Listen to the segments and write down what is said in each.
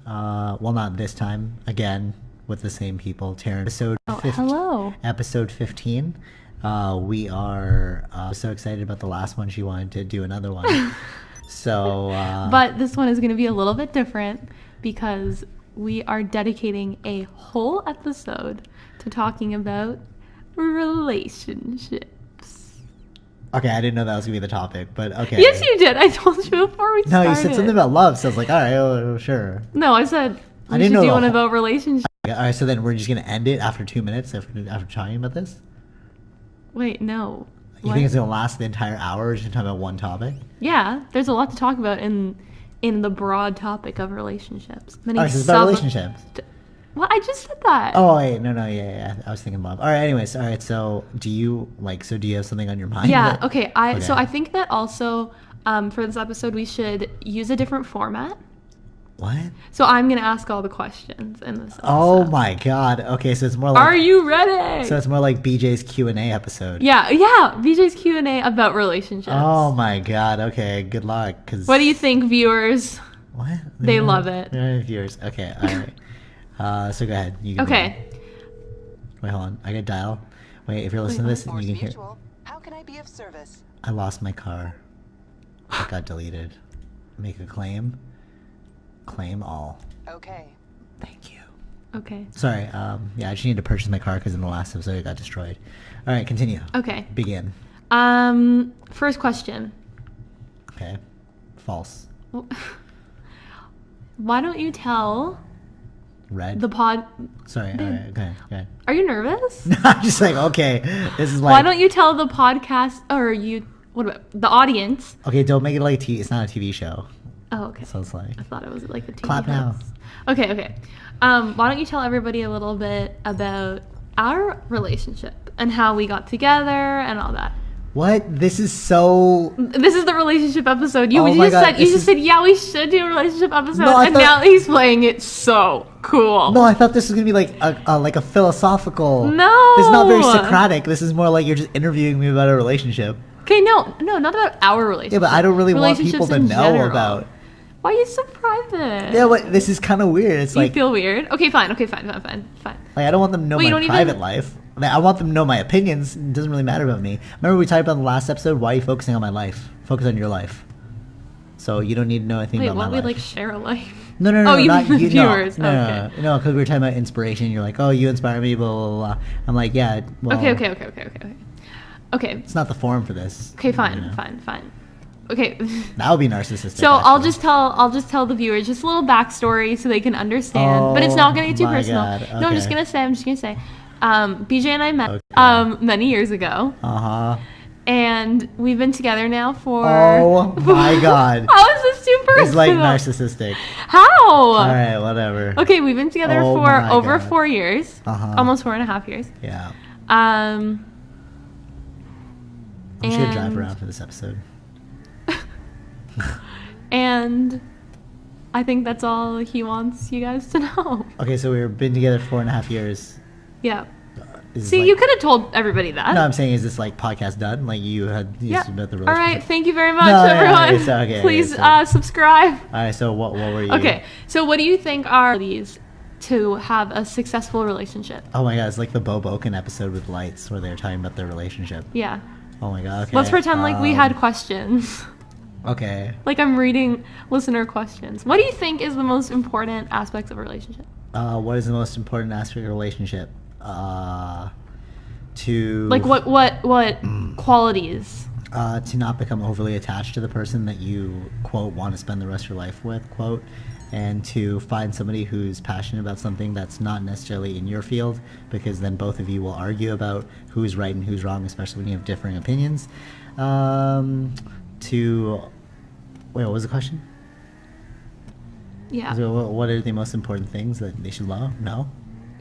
Well, not this time. Again, with the same people. Taryn. Hello. Episode 15. We are so excited about the last one. She wanted to do another one. So, but this one is going to be a little bit different because we are dedicating a whole episode to talking about relationships. Okay, I didn't know that was going to be the topic, but okay. Yes, you did. I told you before we started. No, you said something about love, so I was like, all right, oh, sure. No, I said I didn't know do one about relationships. All right, so then we're just going to end it after 2 minutes after talking about this? Wait, no. You think it's going to last the entire hour or just talking about one topic? Yeah, there's a lot to talk about in the broad topic of relationships. So it's about relationships. Well, I just said that. Oh, wait, no, yeah. I was thinking love. All right, anyways, so do you have something on your mind? Yeah, okay. So I think that also for this episode we should use a different format. What? So I'm going to ask all the questions in this episode. Oh my god. Okay, so it's more like... Are you ready? So it's more like BJ's Q&A episode. Yeah. BJ's Q&A about relationships. Oh my god. Okay, good luck. What do you think, viewers? What? They love it. Viewers. Okay, all right. So go ahead. You can Wait, hold on. I gotta dial. Wait, if you're listening to this, you can hear... How can I be of service? I lost my car. It got deleted. Make a claim. Claim all. Okay. Thank you. Okay. Sorry. I just need to purchase my car because in the last episode it got destroyed. All right, continue. Okay. Begin. First question. Okay. False. Why don't you tell... Red? The pod... Sorry. All right. Okay. Are you nervous? I'm just like, okay. This is like... Why don't you tell the podcast... Or you... What about... The audience... Okay, don't make it like TV. It's not a TV show. Oh, okay. So it's like... I thought it was like a TV Clap now. Okay. Why don't you tell everybody a little bit about our relationship and how we got together and all that? What? This is so... This is the relationship episode. You just said, yeah, we should do a relationship episode, now he's playing it so cool. No, I thought this was going to be like a philosophical... No! This is not very Socratic. This is more like you're just interviewing me about a relationship. Okay, no, not about our relationship. Yeah, but I don't really want people to know about... Why are you so private? Yeah, but this is kind of weird. It's like... You feel weird? Okay, fine. Like, I don't want them to know my private life. I want them to know my opinions. It doesn't really matter about me. Remember we talked about in the last episode? Why are you focusing on my life? Focus on your life. So you don't need to know anything about my life. Wait, we share a life? No, you not mean you. Viewers. No, because we were talking about inspiration. You're like, oh, you inspire me, blah, blah, blah. I'm like, yeah, well... Okay. It's not the forum for this. Okay, fine. Okay. That would be narcissistic. So actually. I'll just tell the viewers just a little backstory so they can understand. But it's not going to get too personal. Okay. No, I'm just going to say. BJ and I met many years ago. And we've been together now for... Oh my god. How is this too personal? It's like narcissistic. How? Alright, whatever. Okay, we've been together for over 4 years. Almost 4.5 years. Yeah. I'm just going to drive around for this episode. And I think that's all he wants you guys to know. Okay, so we've been together 4.5 years. Yeah. See, you could have told everybody that. No, I'm saying, is this like podcast done? Like you had about the relationship? All right, thank you very much, everyone. Okay, please subscribe. All right, so what were you? Okay, so what do you think are these to have a successful relationship? Oh my god, it's like the Bo Boken episode with Lights where they're talking about their relationship. Yeah. Oh my god, okay. Let's pretend like we had questions. Okay. Like I'm reading listener questions. What do you think is the most important aspects of a relationship? What is the most important aspect of a relationship? To... Like what qualities? To not become overly attached to the person that you, quote, want to spend the rest of your life with, quote. And to find somebody who's passionate about something that's not necessarily in your field, because then both of you will argue about who's right and who's wrong, especially when you have differing opinions. Wait, what was the question? Yeah. So what are the most important things that they should know? No?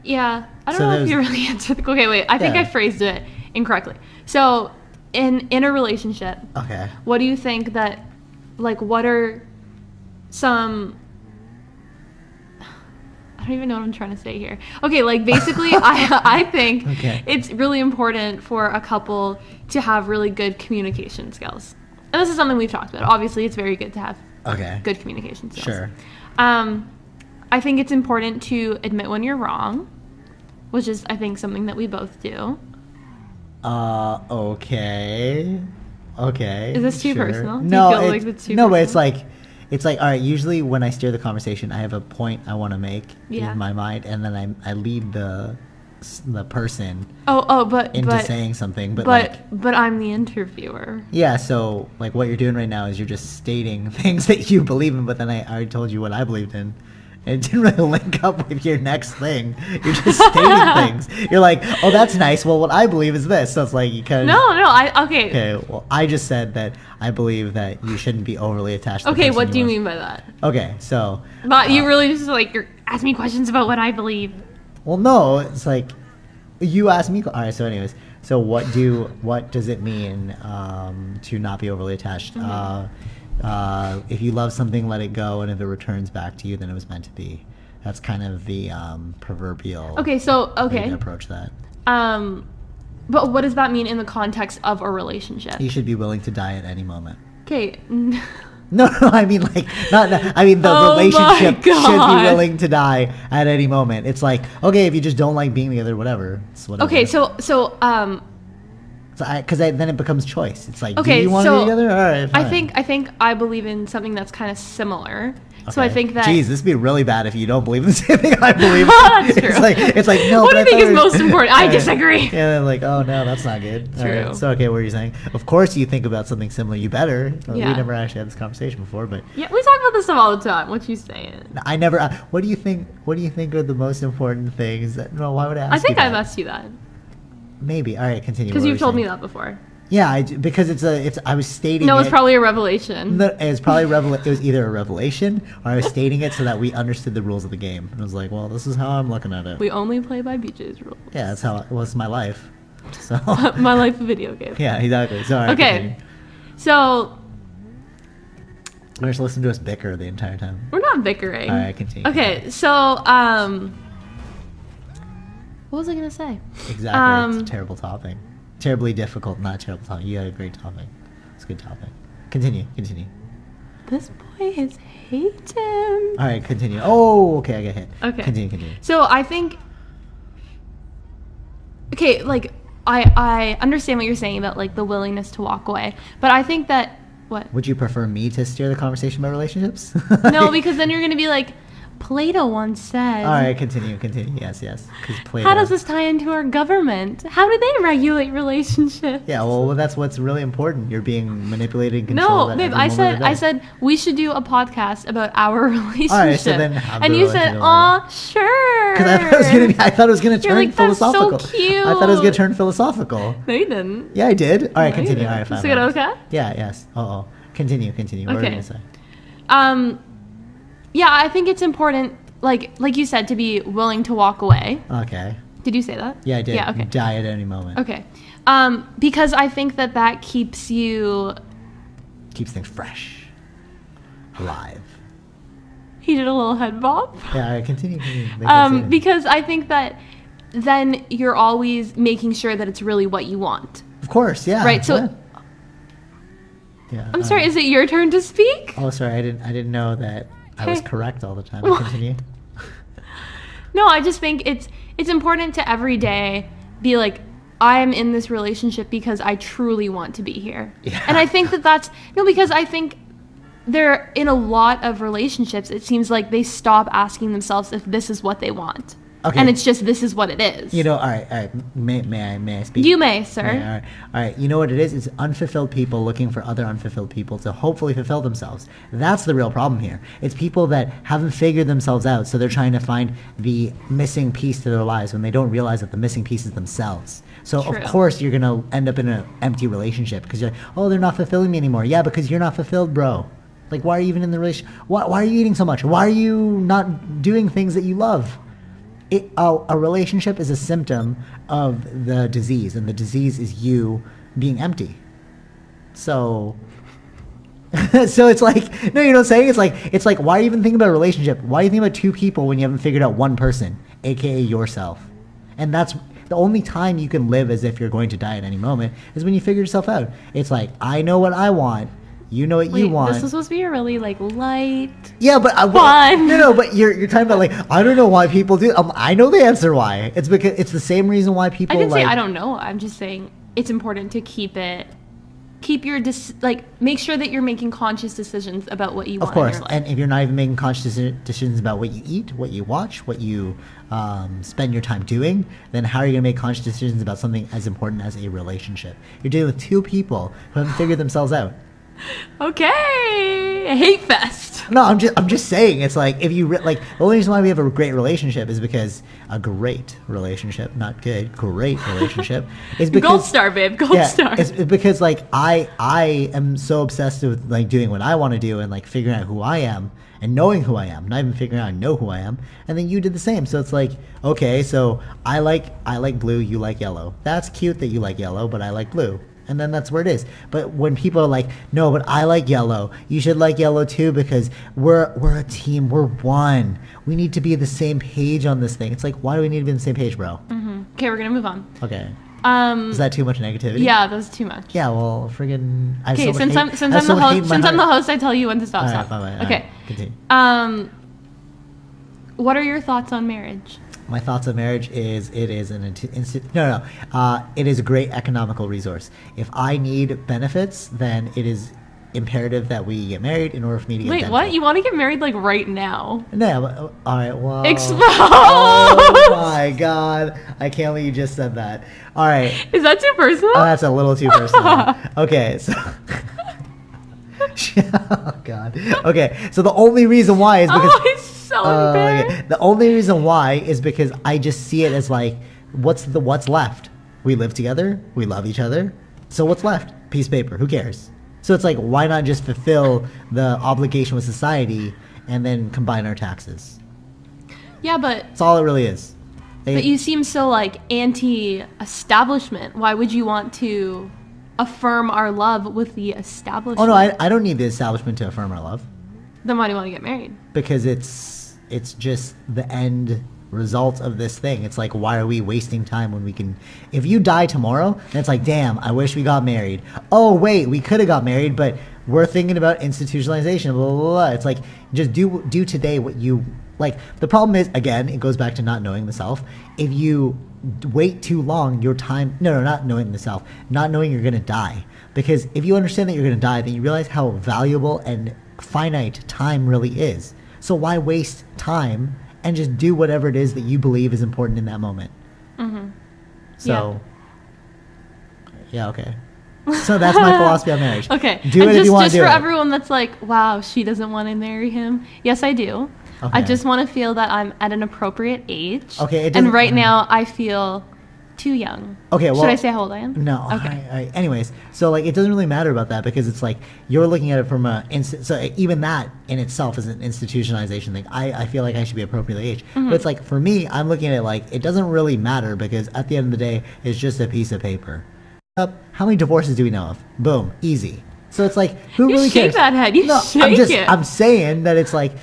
Yeah. I don't know if you really answered the... Okay, wait. I think I phrased it incorrectly. So, in a relationship... Okay. What do you think that... Like, what are some... I don't even know what I'm trying to say here. Okay, like, basically, I think it's really important for a couple to have really good communication skills. And this is something we've talked about. Obviously, it's very good to have good communication skills. Sure. I I think it's important to admit when you're wrong, which is, I think, something that we both do. Okay. Is this too personal? Do No, you feel like it's too no, personal? but it's like, all right, usually when I steer the conversation, I have a point I want to make in my mind, and then I lead the person into saying something. But I'm the interviewer. Yeah, so like what you're doing right now is you're just stating things that you believe in, but then I already told you what I believed in. And it didn't really link up with your next thing. You're just stating things. You're like, oh, that's nice. Well, what I believe is this. So it's like you kind of... Okay. Okay, well, I just said that I believe that you shouldn't be overly attached to the Okay, person what do you with. mean by that? Okay, so... But you really just, like, you're asking me questions about what I believe. Well, no, it's like, you asked me... All right, so anyways. So what does it mean to not be overly attached? If you love something, let it go, and if it returns back to you, then it was meant to be. That's kind of the proverbial way to approach that. But what does that mean in the context of a relationship? You should be willing to die at any moment. Okay. No, I mean like the relationship should be willing to die at any moment. It's like, okay, if you just don't like being together, whatever. It's whatever. Okay, because then it becomes choice. It's like, do you want to be together? All right, fine. I think I believe in something that's kind of similar. Okay. So I think that... Jeez, this would be really bad if you don't believe in the same thing I believe. That's true. It's like no. What do you think is most important? I disagree. Yeah, like, oh no, that's not good. True. Right. So okay, what are you saying? Of course, you think about something similar. You better. We never actually had this conversation before, but yeah, we talk about this stuff all the time. What you saying? I never. What do you think? What do you think are the most important things? Why would I ask? I think you I've asked you that. Maybe. All right, continue. Because you've told me that before. Yeah, because I was stating. No, it's probably a revelation. No, it was probably it was either a revelation or I was stating it so that we understood the rules of the game. And I was like, well, this is how I'm looking at it. We only play by BJ's rules. Yeah, that's how it was my life. So my life a video game. Yeah, exactly. Sorry. Okay, continue. So we're just listening to us bicker the entire time. We're not bickering. All right, continue. Okay, so what was I gonna say? Exactly. It's a terrible topic. Terribly difficult, not terrible topic. You had a great topic. It's a good topic. Continue. This boy is hating. All right, continue. Oh, okay, I get hit. Okay. Continue. So I think... Okay, like, I understand what you're saying about, like, the willingness to walk away. But I think that... What? Would you prefer me to steer the conversation about relationships? No, because then you're going to be like... Plato once said... All right, continue. Yes. Plato... How does this tie into our government? How do they regulate relationships? Yeah, well, that's what's really important. You're being manipulated and controlled. No, babe, I said we should do a podcast about our relationship. All right, so then... And you said, aw, sure. Because I thought it was going to turn philosophical. That's so cute. I thought it was going to turn philosophical. No, you didn't. Yeah, I did. All right, continue. All right, fine. Is it okay? Yeah, yes. Continue. What were you going to say? Yeah, I think it's important, like you said, to be willing to walk away. Okay. Did you say that? Yeah, I did. Yeah, okay. Die at any moment. Okay. Because I think that keeps you... Keeps things fresh. Alive. He did a little head bob. Yeah, all right, continue. Because I think that then you're always making sure that it's really what you want. Of course, yeah. Right, so... Yeah. I'm sorry, is it your turn to speak? Oh, sorry, I didn't know that... I was correct all the time. Continue. No, I just think it's important to every day be like, I am in this relationship because I truly want to be here. Yeah. And I think that's... No, because I think there, in a lot of relationships, it seems like they stop asking themselves if this is what they want. Okay. And it's just, this is what it is. All right. May I speak? You may, sir. Okay, all right. You know what it is? It's unfulfilled people looking for other unfulfilled people to hopefully fulfill themselves. That's the real problem here. It's people that haven't figured themselves out, so they're trying to find the missing piece to their lives when they don't realize that the missing piece is themselves. So, True. Of course, you're going to end up in an empty relationship because you're like, oh, they're not fulfilling me anymore. Yeah, because you're not fulfilled, bro. Like, why are you even in the relationship? Why are you eating so much? Why are you not doing things that you love? A relationship is a symptom of the disease, and the disease is you being empty. So it's like, no, you know what I'm saying? It's like, why are you even thinking about a relationship? Why are you thinking about two people when you haven't figured out one person, aka yourself? And that's the only time you can live as if you're going to die at any moment is when you figure yourself out. It's like, I know what I want. You know what you want. This was supposed to be a really like light. Yeah, but fun. No, but you're talking about like I don't know why people do. I know the answer why. It's because it's the same reason why people. I didn't say like, I don't know. I'm just saying it's important to keep your make sure that you're making conscious decisions about what you want. Of course, in your life. and if you're not even making conscious decisions about what you eat, what you watch, what you spend your time doing, then how are you going to make conscious decisions about something as important as a relationship? You're dealing with two people who haven't figured themselves out. Okay, hate fest. No, I'm just saying. It's like if you the only reason why we have a great relationship is because a great relationship, not good, great relationship is because Gold star, babe, gold star. It's because like I am so obsessed with like doing what I want to do and like figuring out who I am and knowing who I am, not even figuring out I know who I am, and then you did the same. So it's like, okay, so I like blue, you like yellow. That's cute that you like yellow, but I like blue. And then that's where it is. But when people are like, no, but I like yellow. You should like yellow too because we're a team. We're one. We need to be the same page on this thing. It's like, why do we need to be on the same page, bro? Mm-hmm. Okay, we're gonna move on. Okay. Is that too much negativity? Yeah, that's too much. Yeah, well, friggin'. Okay, since I'm the host, I tell you when to stop. All right, bye. Okay. Continue. What are your thoughts on marriage? My thoughts on marriage is it is it is a great economical resource. If I need benefits, then it is imperative that we get married in order for me to get dental. What? You want to get married like right now? No, but, all right, well. Exposed! Oh my God. I can't believe you just said that. All right. Is that too personal? Oh, that's a little too personal. Okay, so. Oh God. Okay, so the only reason why is because it's so unfair. Okay. The only reason why is because I just see it as like, what's left? We live together, we love each other, so what's left? Piece of paper. Who cares? So it's like, why not just fulfill the obligation with society and then combine our taxes? Yeah, but that's all it really is. But you seem so like anti-establishment. Why would you want to affirm our love with the establishment? Oh no, I don't need the establishment to affirm our love. Then why do you want to get married? Because it's just the end result of this thing. It's like, why are we wasting time when we can? If you die tomorrow, then it's like, damn, I wish we got married. Oh wait, we could have got married, but we're thinking about institutionalization. Blah blah blah. It's like, just do today what you like. The problem is, again, it goes back to not knowing the self. If you wait too long, your time not knowing the self, not knowing you're gonna die. Because if you understand that you're gonna die, then you realize how valuable and finite time really is. So why waste time and just do whatever it is that you believe is important in that moment? Mm-hmm. So yeah, okay. So that's my philosophy on marriage. Okay. Do it if you want to do it. Just for everyone that's like, wow, she doesn't want to marry him. Yes, I do. Okay. I just want to feel that I'm at an appropriate age. Okay. And right now I feel too young. Okay, well, should I say how old I am? No. Okay. Anyways, so like it doesn't really matter about that because it's like you're looking at it from so even that in itself is an institutionalization thing. I feel like I should be appropriately aged, but it's like for me, I'm looking at it like it doesn't really matter because at the end of the day, it's just a piece of paper. How many divorces do we know of? Boom, easy. So it's like who really cares? You shake that head. You shake it. I'm saying that it's like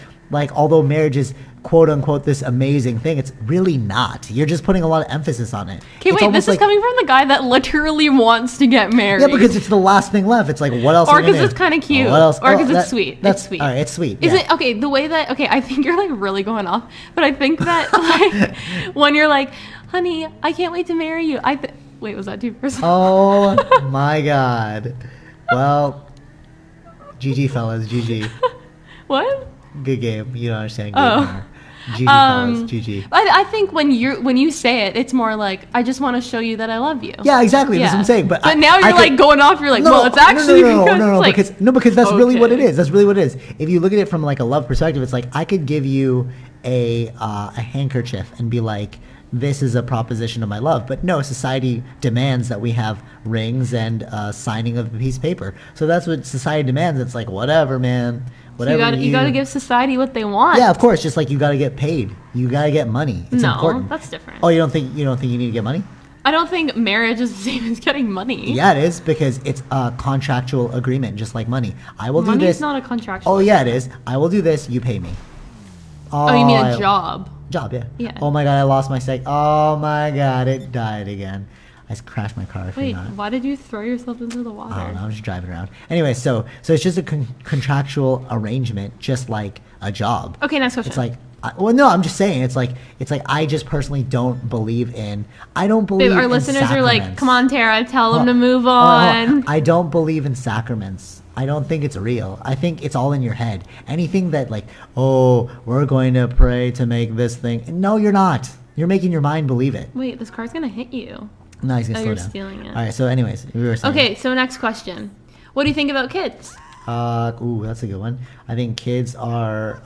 although marriage is quote unquote this amazing thing, it's really not. You're just putting a lot of emphasis on it. Okay, wait, this is coming from the guy that literally wants to get married. Yeah, because it's the last thing left. It's like, what else? Or because it's kind of cute. What else? Or because it's sweet. It's sweet. All right, it's sweet. Is it okay? The way that I think you're like really going off, but I think that like when you're like, honey, I can't wait to marry you. Wait, was that too personal? Oh my God. Well, GG fellas, GG. What? Good game. You don't understand. GG fellas, GG. I think when you say it, it's more like I just want to show you that I love you. Yeah, exactly. Yeah. That's what I'm saying. But now you're like going off. You're like, well, it's actually because that's really what it is. That's really what it is. If you look at it from like a love perspective, it's like I could give you a handkerchief and be like, this is a proposition of my love. But no, society demands that we have rings and signing of a piece of paper. So that's what society demands. It's like, whatever, man. Whatever you got to give society what they want. Yeah, of course. Just like you got to get paid. You got to get money. It's important. That's different. Oh, you don't think you need to get money? I don't think marriage is the same as getting money. Yeah, it is because it's a contractual agreement, just like money. I will do this. Money's not a contractual. Oh, yeah, it is. I will do this. You pay me. Oh, you mean a job? Job, yeah. Yeah. Oh my God, I lost my sec. Oh my God, it died again. I just crashed my car. Wait, why did you throw yourself into the water? I don't know. I'm just driving around. Anyway, so it's just a contractual arrangement, just like a job. Okay, next question. It's like, no, I'm just saying. It's like I just personally don't believe in. I don't believe. Babe, our in listeners sacraments. are like, come on, Tara, tell them to move on. I don't believe in sacraments. I don't think it's real. I think it's all in your head. Anything that like, oh, we're going to pray to make this thing. No, you're not. You're making your mind believe it. Wait, this car's gonna hit you. No, he's gonna slow you're down. Stealing it. All right. So, anyways, we were saying. Okay, so next question. What do you think about kids? That's a good one. I think kids are.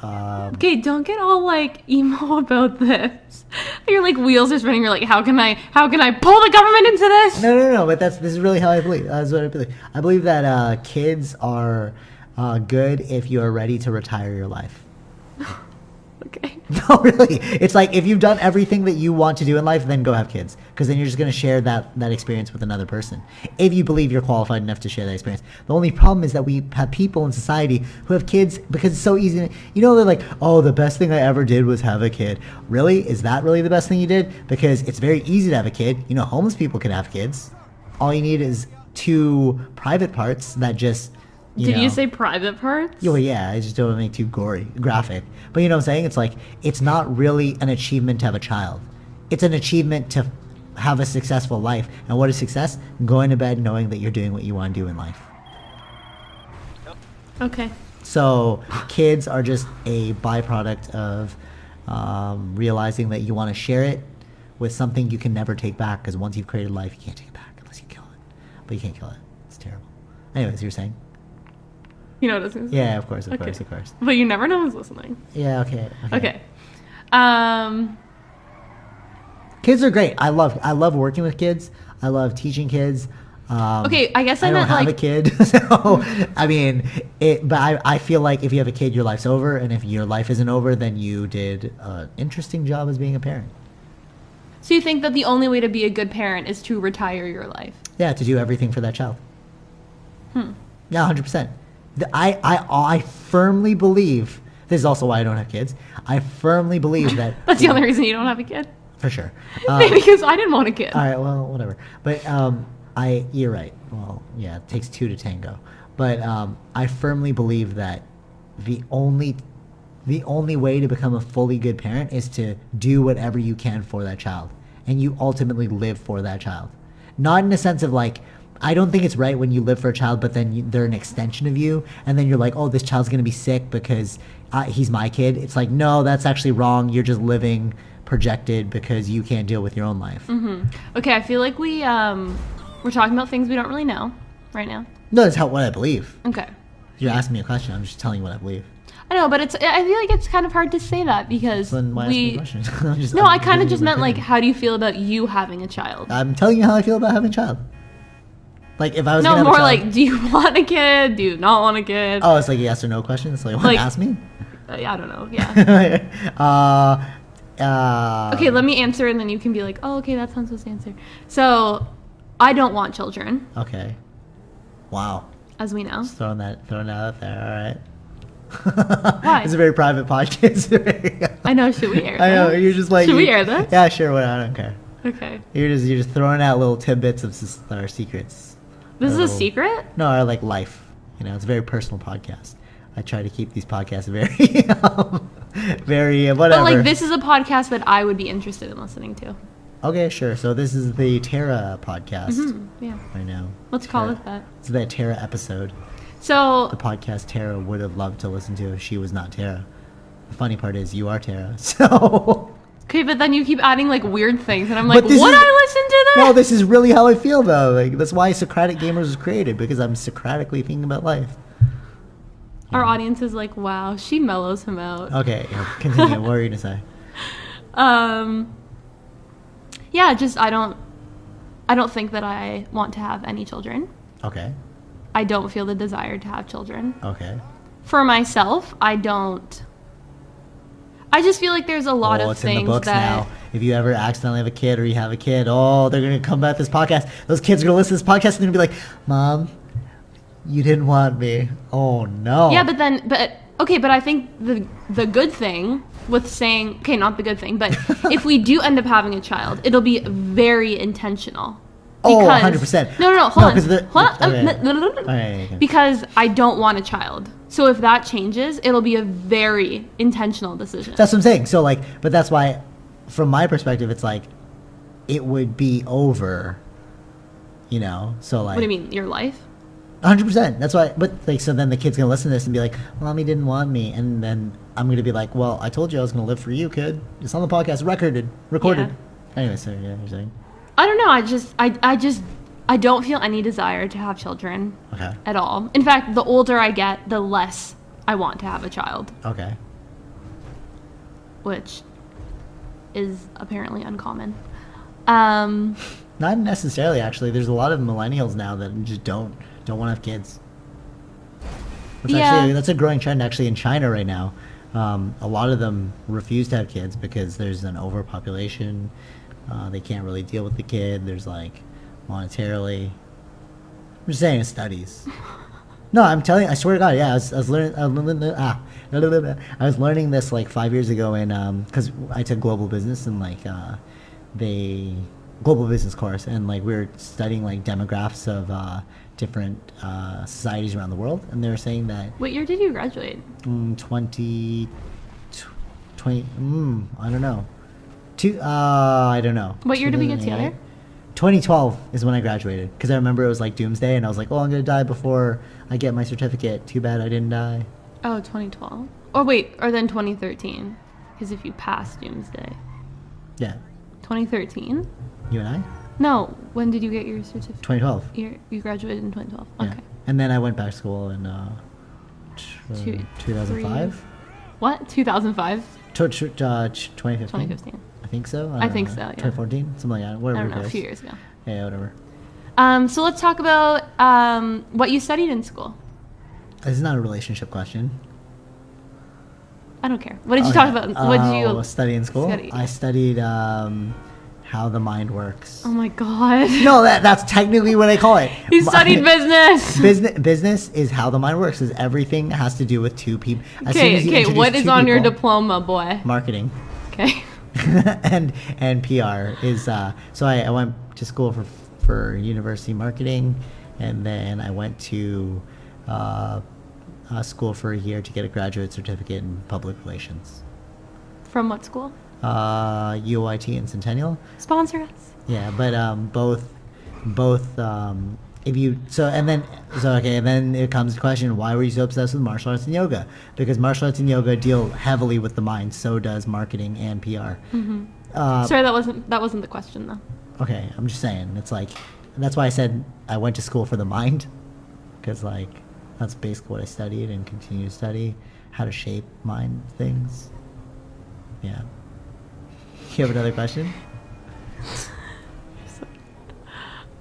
Okay, don't get all like emo about this. Your like wheels are spinning. You're like, how can I pull the government into this? No. But this is really how I believe. That's what I believe. I believe that kids are good if you are ready to retire your life. Okay. No, really. It's like if you've done everything that you want to do in life, then go have kids. Because then you're just going to share that experience with another person. If you believe you're qualified enough to share that experience. The only problem is that we have people in society who have kids because it's so easy. They're like, oh, the best thing I ever did was have a kid. Really? Is that really the best thing you did? Because it's very easy to have a kid. Homeless people can have kids. All you need is 2 private parts that just... Did you say private parts? Yeah, I just don't want to make too graphic. But you know what I'm saying? It's like, it's not really an achievement to have a child. It's an achievement to have a successful life. And what is success? Going to bed knowing that you're doing what you want to do in life. Okay. So kids are just a byproduct of realizing that you want to share it with something you can never take back. Because once you've created life, you can't take it back unless you kill it. But you can't kill it. It's terrible. Anyways, you're saying? You know what I was going to say? Yeah, of course. But you never know who's listening. Yeah, okay. Okay. Kids are great. I love working with kids. I love teaching kids. Okay, I guess I don't meant have like... a kid, so I mean, but I feel like if you have a kid, your life's over, and if your life isn't over, then you did an interesting job as being a parent. So you think that the only way to be a good parent is to retire your life? Yeah, to do everything for that child. Yeah, 100%. I firmly believe, this is also why I don't have kids, I firmly believe that... That's the only reason you don't have a kid? For sure. Because I didn't want a kid. All right, well, whatever. But you're right. Well, yeah, it takes 2 to tango. But I firmly believe that the only way to become a fully good parent is to do whatever you can for that child. And you ultimately live for that child. Not in the sense of like, I don't think it's right when you live for a child, but then they're an extension of you, and then you're like, oh, this child's going to be sick because he's my kid. It's like, no, that's actually wrong. You're just living projected because you can't deal with your own life. Mm-hmm. Okay, I feel like we're talking about things we don't really know right now. No, that's what I believe. Okay. You're asking me a question. I'm just telling you what I believe. I know, but I feel like it's kind of hard to say that because then why ask me a question? I kind of just meant like, how do you feel about you having a child? I'm telling you how I feel about having a child. Like if I was no, gonna have more a child, like, do you want a kid? Do you not want a kid? Oh, it's like a yes or no question. It's like, what? Ask me. I don't know. Yeah. Okay, let me answer, and then you can be like, oh, okay, that's not supposed to answer. So, I don't want children. Okay. Wow. As we know. Just throwing that out there. All right. Why? It's a very private podcast. I know. Should we air this? I know. You're just like. Should we air this? Yeah, sure. I don't care. Okay. You're just throwing out little tidbits of our secrets. This is a secret? No, our like life. It's a very personal podcast. I try to keep these podcasts very, very whatever. But like, this is a podcast that I would be interested in listening to. Okay, sure. So this is the Tara podcast. Mm-hmm. Yeah. Right now. Let's call it that. It's the Tara episode. So the podcast Tara would have loved to listen to if she was not Tara. The funny part is you are Tara, so. Okay, but then you keep adding like weird things, and I'm like, would I listen to that? No, this is really how I feel though. Like that's why Socratic Gamers was created, because I'm Socratically thinking about life. Our audience is like, wow, she mellows him out. Okay, continue. What were you gonna say? Yeah, just I don't think that I want to have any children. Okay. I don't feel the desire to have children. Okay. For myself, I don't. I just feel like there's a lot of it's things in the books that... now. If you ever accidentally have a kid or you have a kid, they're going to come back to this podcast. Those kids are going to listen to this podcast and they're going to be like, Mom, you didn't want me. Oh, no. Yeah, but I think the good thing with saying... Okay, not the good thing, but if we do end up having a child, it'll be very intentional. Because, 100%. No, hold on. Okay. Because I don't want a child. So if that changes, it'll be a very intentional decision. That's what I'm saying. So like, but that's why, from my perspective, it's like, it would be over, you know? So like. What do you mean, your life? 100%. That's why, but like, so then the kid's gonna listen to this and be like, Mommy didn't want me. And then I'm gonna be like, well, I told you I was gonna live for you, kid. It's on the podcast, recorded. Yeah. Anyway, so yeah, you're saying. I don't know. I don't feel any desire to have children. Okay. At all. In fact, the older I get, the less I want to have a child. Okay. Which is apparently uncommon. Not necessarily, actually. There's a lot of millennials now that just don't want to have kids. That's a growing trend actually in China right now. A lot of them refuse to have kids because there's an overpopulation. They can't really deal with the kid. There's like monetarily. I'm just saying, it's studies. No, I'm telling you, I swear to God, yeah, I was learning this like 5 years ago in because I took global business and like global business course, and like we were studying like demographics of different societies around the world, and they were saying that. What year did you graduate? 20 I don't know. I don't know. What year did we get together? 2012 is when I graduated, because I remember it was like doomsday, and I was like, oh, I'm gonna die before I get my certificate. Too bad I didn't die. Oh, 2012. Or wait, or then 2013, because if you pass doomsday. Yeah. 2013. You and I? No. When did you get your certificate? 2012. You graduated in 2012. Yeah. Okay. And then I went back to school in 2005. What? 2005? 2015. 2015. I think so. I think so, yeah. 2014, something like that. Whatever. I don't know, a few years ago. Yeah, whatever. So let's talk about what you studied in school. This is not a relationship question. I don't care. What did you talk about? What did you study in school? study? I studied how the mind works. Oh my god. No, that's technically what I call it. You studied business. Business is how the mind works. Is everything has to do with two people. Okay. What is on your diploma, boy? Marketing. Okay. and PR is so I went to school for university marketing, and then I went to school for a year to get a graduate certificate in public relations. From what school? UIT and Centennial. Sponsor us. Yeah, but both if you and then it comes to the question, why were you so obsessed with martial arts and yoga? Because martial arts and yoga deal heavily with the mind. So does marketing and PR. Mm-hmm. Sorry, that wasn't the question though. Okay, I'm just saying, it's like, that's why I said I went to school for the mind, because like that's basically what I studied and continue to study, how to shape mind things. Yeah. You have another question?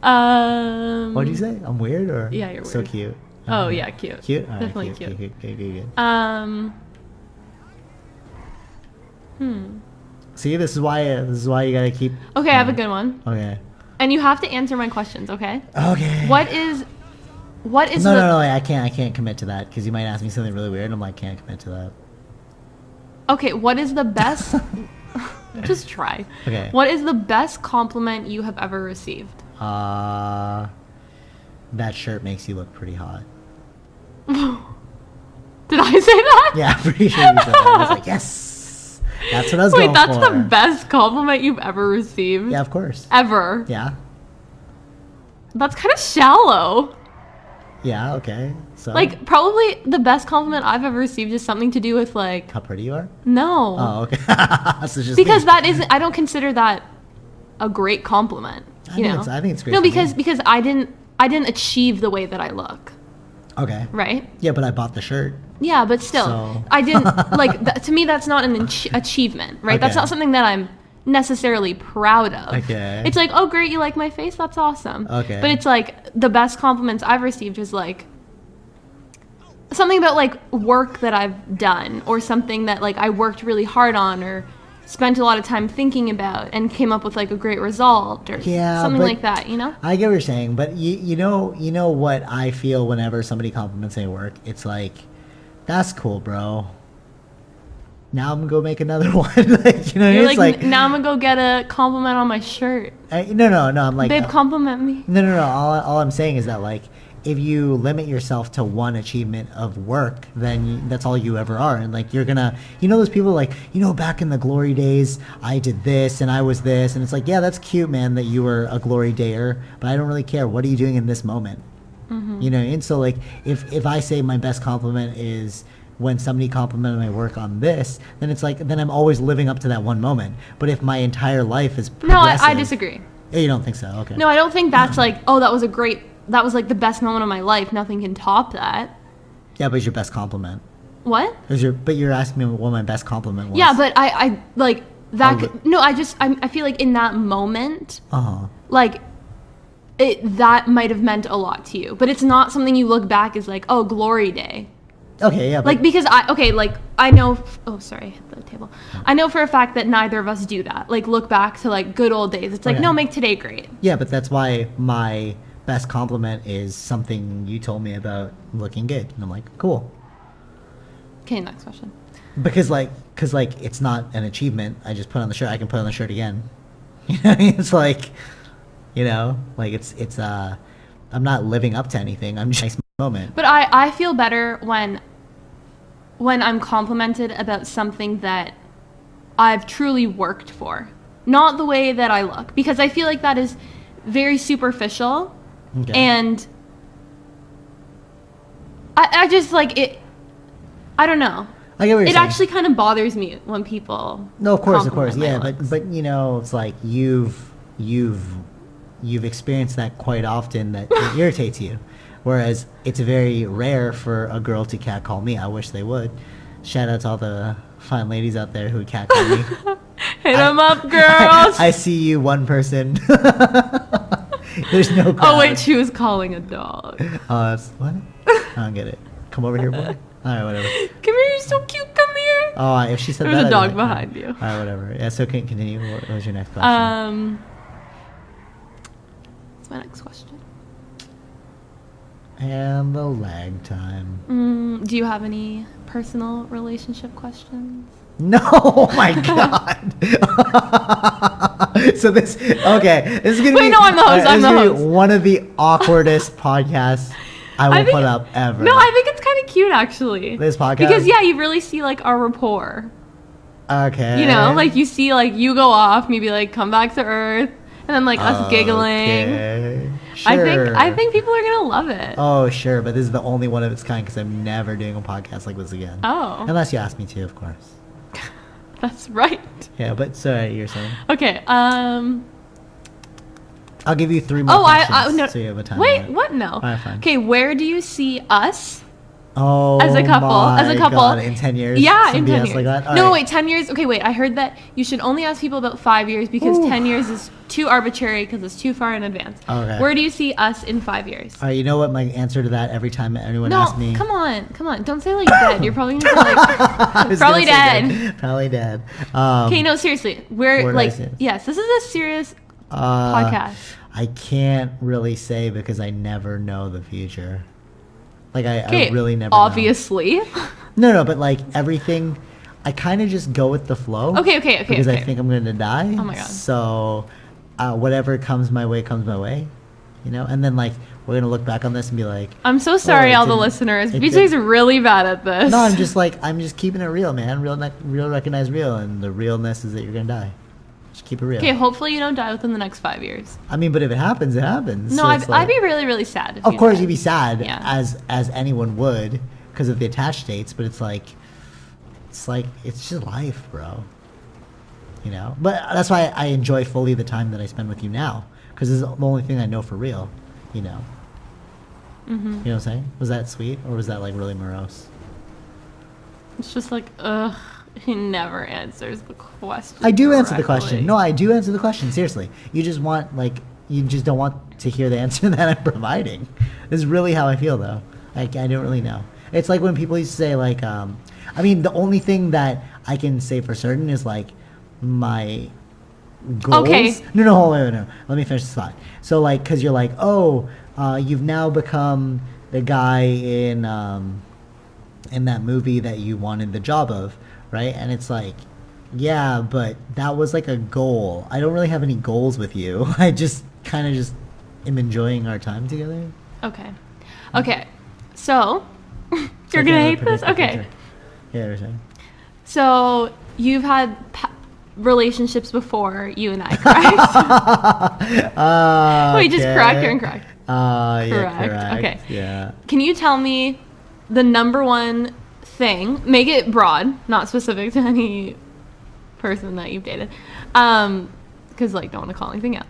What did you say? I'm weird, or? Yeah, you're so weird. cute. Oh yeah, cute. Cute? All right, definitely cute. Good. See, this is why you gotta keep. Okay, I have a good one. Okay. And you have to answer my questions, okay? Okay. What is? No, I can't commit to that, because you might ask me something really weird, and I'm like, can't commit to that. Okay, what is the best? Just try. Okay. What is the best compliment you have ever received? That shirt makes you look pretty hot. Did I say that? Yeah, I'm pretty sure you said that. I was like, yes! That's what I was going for. Wait, that's the best compliment you've ever received? Yeah, of course. Ever? Yeah. That's kind of shallow. Yeah, okay. So, like, probably the best compliment I've ever received is something to do with, like... how pretty you are? No. Oh, okay. So just because that isn't... I don't consider that a great compliment, I think it's great. No, because I didn't achieve the way that I look. Okay. Right? Yeah, but I bought the shirt. Yeah, but still, So. I didn't... like, to me, that's not an achievement, right? Okay. That's not something that I'm necessarily proud of. Okay. It's like, oh, great, you like my face? That's awesome. Okay. But it's like, the best compliments I've received is like... something about like work that I've done, or something that like I worked really hard on, or spent a lot of time thinking about and came up with like a great result, or something like that, you know? I get what you're saying, but you know what I feel whenever somebody compliments my work? It's like, that's cool, bro. now I'm gonna go make another one. Like, you know, You're it's like, now I'm gonna go get a compliment on my shirt. No, I'm like, babe, compliment me. No. All I'm saying is that, like, if you limit yourself to one achievement of work, then that's all you ever are. And, like, you're gonna, you know, those people like, you know, back in the glory days, I did this and I was this, and it's like, yeah, that's cute, man, that you were a glory dayer, but I don't really care. What are you doing in this moment? Mm-hmm. You know, and so, like, if I say my best compliment is when somebody complimented my work on this, then it's like, then I'm always living up to that one moment. But if my entire life is no, I disagree. You don't think so? Okay. No, I don't think that's like, oh, that was like the best moment of my life. Nothing can top that. Yeah, but it's your best compliment. What? But you're asking me what my best compliment was. Yeah, but I like that. I feel like in that moment, like that might have meant a lot to you, but it's not something you look back as like, oh, glory day. Okay, yeah. Like, because I know, oh, sorry, I hit the table. I know for a fact that neither of us do that. Like, look back to, like, good old days. It's like, no, make today great. Yeah, but that's why my best compliment is something you told me about looking good. And I'm like, cool. Okay, next question. Because it's not an achievement. I just put on the shirt. I can put on the shirt again. You know, it's like, you know, like it's I'm not living up to anything. I'm just moment. But I feel better when I'm complimented about something that I've truly worked for, not the way that I look, because I feel like that is very superficial. Okay. And I just like it. I don't know. I get what you're saying. It actually kind of bothers me when people. No, of course, yeah, but you know, it's like you've experienced that quite often that it irritates you. Whereas it's very rare for a girl to catcall me. I wish they would. Shout out to all the fine ladies out there who catcall me. Hit them up, girls. I see you, one person. There's no crowd. Oh, wait, she was calling a dog. What? I don't get it. Come over here, boy. All right, whatever. Come here, you're so cute. Come here. Oh, if she said There's that. There's a dog behind you. All right, whatever. Yeah, so continue. What was your next question? What's my next question? And the lag time. Do you have any personal relationship questions? No, oh my God. So this is gonna be. No, I'm the host. I'm the host. One of the awkwardest podcasts I will put up ever. No, I think it's kind of cute actually. This podcast, because you really see like our rapport. Okay. You know, like you see like you go off, maybe like come back to earth, and then like us giggling. Okay. Sure. I think people are gonna love it. Oh, sure, but this is the only one of its kind because I'm never doing a podcast like this again. Oh. Unless you ask me to, of course. That's right. Yeah, but sorry, you're saying. Okay. I'll give you 3 more questions. No. So you have a time. Wait, what? No. All right, fine. Okay, where do you see us? Oh, as a couple, God, in 10 years. Yeah, in 10 years. Like that? No, wait, 10 years. Okay, wait. I heard that you should only ask people about 5 years because 10 years is too arbitrary because it's too far in advance. Okay. Where do you see us in 5 years? All right, you know what my answer to that every time anyone asks me? Come on. Don't say like dead. You're probably gonna say like probably dead. Probably dead. Okay, no, seriously. We're like, yes, this is a serious podcast. I can't really say because I never know the future. Like, I really never obviously. know. No, but like everything, I kind of just go with the flow. Okay. Because I think I'm going to die. Oh my God. So whatever comes my way, you know? And then like, we're going to look back on this and be like. I'm so sorry, all the listeners. BJ's really bad at this. No, I'm just keeping it real, man. Real recognize real. And the realness is that you're going to die. Just keep it real. Okay, hopefully you don't die within the next 5 years. I mean, but if it happens, it happens. No, so I'd be really, really sad. Of course, you'd be sad, as anyone would, because of the attached dates. But it's just life, bro. You know. But that's why I enjoy fully the time that I spend with you now, because this is the only thing I know for real. You know. Mm-hmm. You know what I'm saying? Was that sweet, or was that like really morose? It's just like, ugh. He never answers the question. I do answer the question. No, I do answer the question. Seriously. You just don't want to hear the answer that I'm providing. This is really how I feel, though. I don't really know. It's like when people used to say, like, I mean, the only thing that I can say for certain is, like, my goals. Okay. No, wait. Let me finish this thought. So, like, because you're like, you've now become the guy in that movie that you wanted the job of. right? And it's like, yeah, but that was like a goal. I don't really have any goals with you. I just kind of just am enjoying our time together. Okay. So, you're going to hate this? Okay. Yeah, you're saying. So, you've had relationships before you and I, correct? Wait, just correct or incorrect? Yeah, correct. Okay. Yeah. Can you tell me the number one thing, make it broad, not specific to any person that you've dated, because like don't want to call anything out.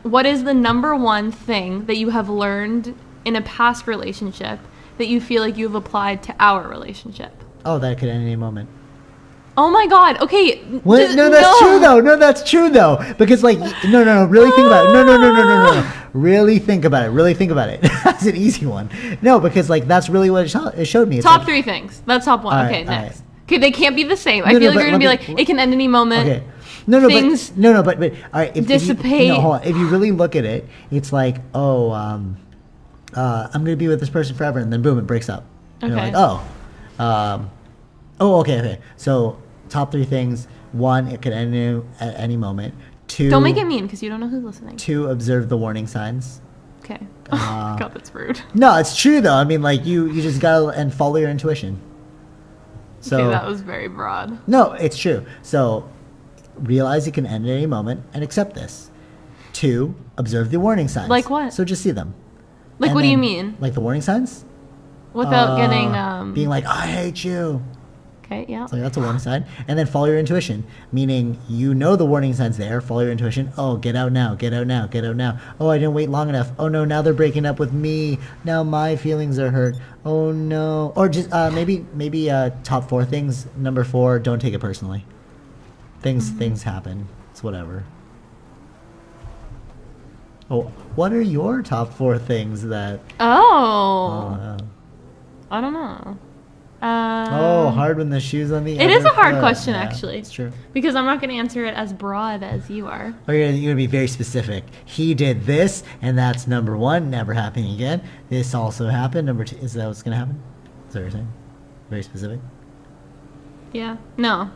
What is the number one thing that you have learned in a past relationship that you feel like you've applied to our relationship? Oh, that could end any moment. Oh my God. Okay. What? No, that's true though. No, that's true though. Because like, no. Really think about it. No. Really think about it. That's an easy one. No, because like that's really what it showed me. It's top like, 3 things. That's top 1. All okay, right, next. Okay, they can't be the same. I feel like you're gonna be like, it can end any moment. Okay. No, things but all right. dissipate. Hold on. If you really look at it, it's like, I'm gonna be with this person forever, and then boom, it breaks up. And Okay. you're like, okay. So top 3 things. 1, it could end at any moment. 2, Don't make it mean because you don't know who's listening. 2, observe the warning signs. Okay. Oh my God, that's rude. No, it's true though. I mean, like you just gotta follow your intuition. So Okay, that was very broad. no, it's true. So realize it can end at any moment and accept this. 2, observe the warning signs. Like what? So just see them. Like, And what do you then- mean? Like the warning signs? Without getting Being like, I hate you. Okay, yeah. So that's a warning sign. And then follow your intuition, meaning you know the warning signs there. Follow your intuition. Oh, get out now. Oh, I didn't wait long enough. Oh no, now they're breaking up with me. Now my feelings are hurt. Oh no. Or just maybe top 4 things. Number 4, don't take it personally. Things happen. It's whatever. Oh, what are your top 4 things that? Oh. I don't know. Hard when the shoe's on the It is other a hard foot. question, Yeah, actually. It's true. Because I'm not going to answer it as broad as you are. Or you're gonna be very specific. He did this, and that's number 1, never happening again. This also happened. Number 2, is that what's gonna happen? Is that what you're saying? Very specific. Yeah. No.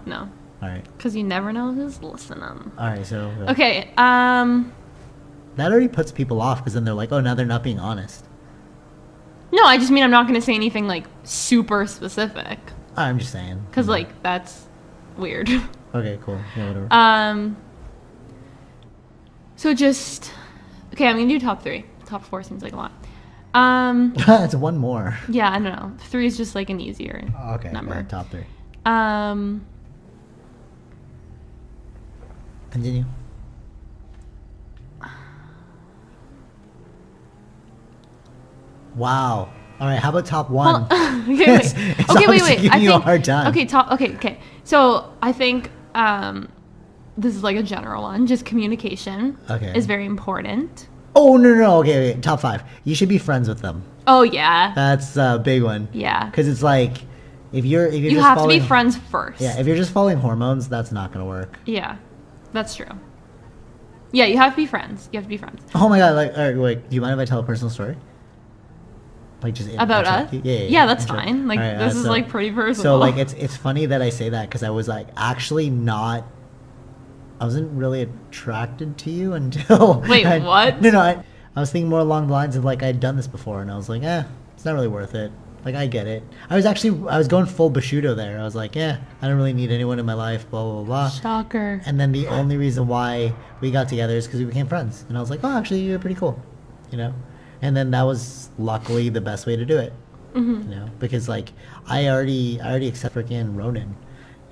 All right. Because you never know who's listening. All right. So Okay. that already puts people off because then they're like, oh, now they're not being honest. No, I just mean I'm not going to say anything like super specific. I'm just saying. Because like that's weird. Okay. Cool. Yeah. Whatever. So just okay. I'm gonna do top 3. Top 4 seems like a lot. It's 1 more. Yeah, I don't know. 3 is just like an easier Okay. number. Top 3. Continue. Wow. All right. How about top 1? Okay, wait. It's Okay, wait. obviously giving you a hard time. Okay. So I think this is like a general one. Just communication is very important. Oh no. Okay. Top 5. You should be friends with them. Oh yeah. That's a big one. Yeah. Because it's like if you're You just have to following, be friends first. Yeah. If you're just following hormones, that's not gonna work. Yeah, that's true. Yeah, you have to be friends. Oh my god. Like, all right, wait. Do you mind if I tell a personal story? Like just About interrupt us? you? Yeah, that's interrupt. fine. Like All right, this is so- like pretty personal. So like it's funny that I say that because I was like actually not. I wasn't really attracted to you until. Wait, what? No. I was thinking more along the lines of like I'd done this before, and I was like, it's not really worth it. Like I get it. I was going full Bushido there. I was like, I don't really need anyone in my life. Blah blah blah. Shocker. And then the only reason why we got together is because we became friends, and I was like, oh, actually, you're pretty cool, you know. And then that was luckily the best way to do it, you know, because like I already accept freaking Ronin,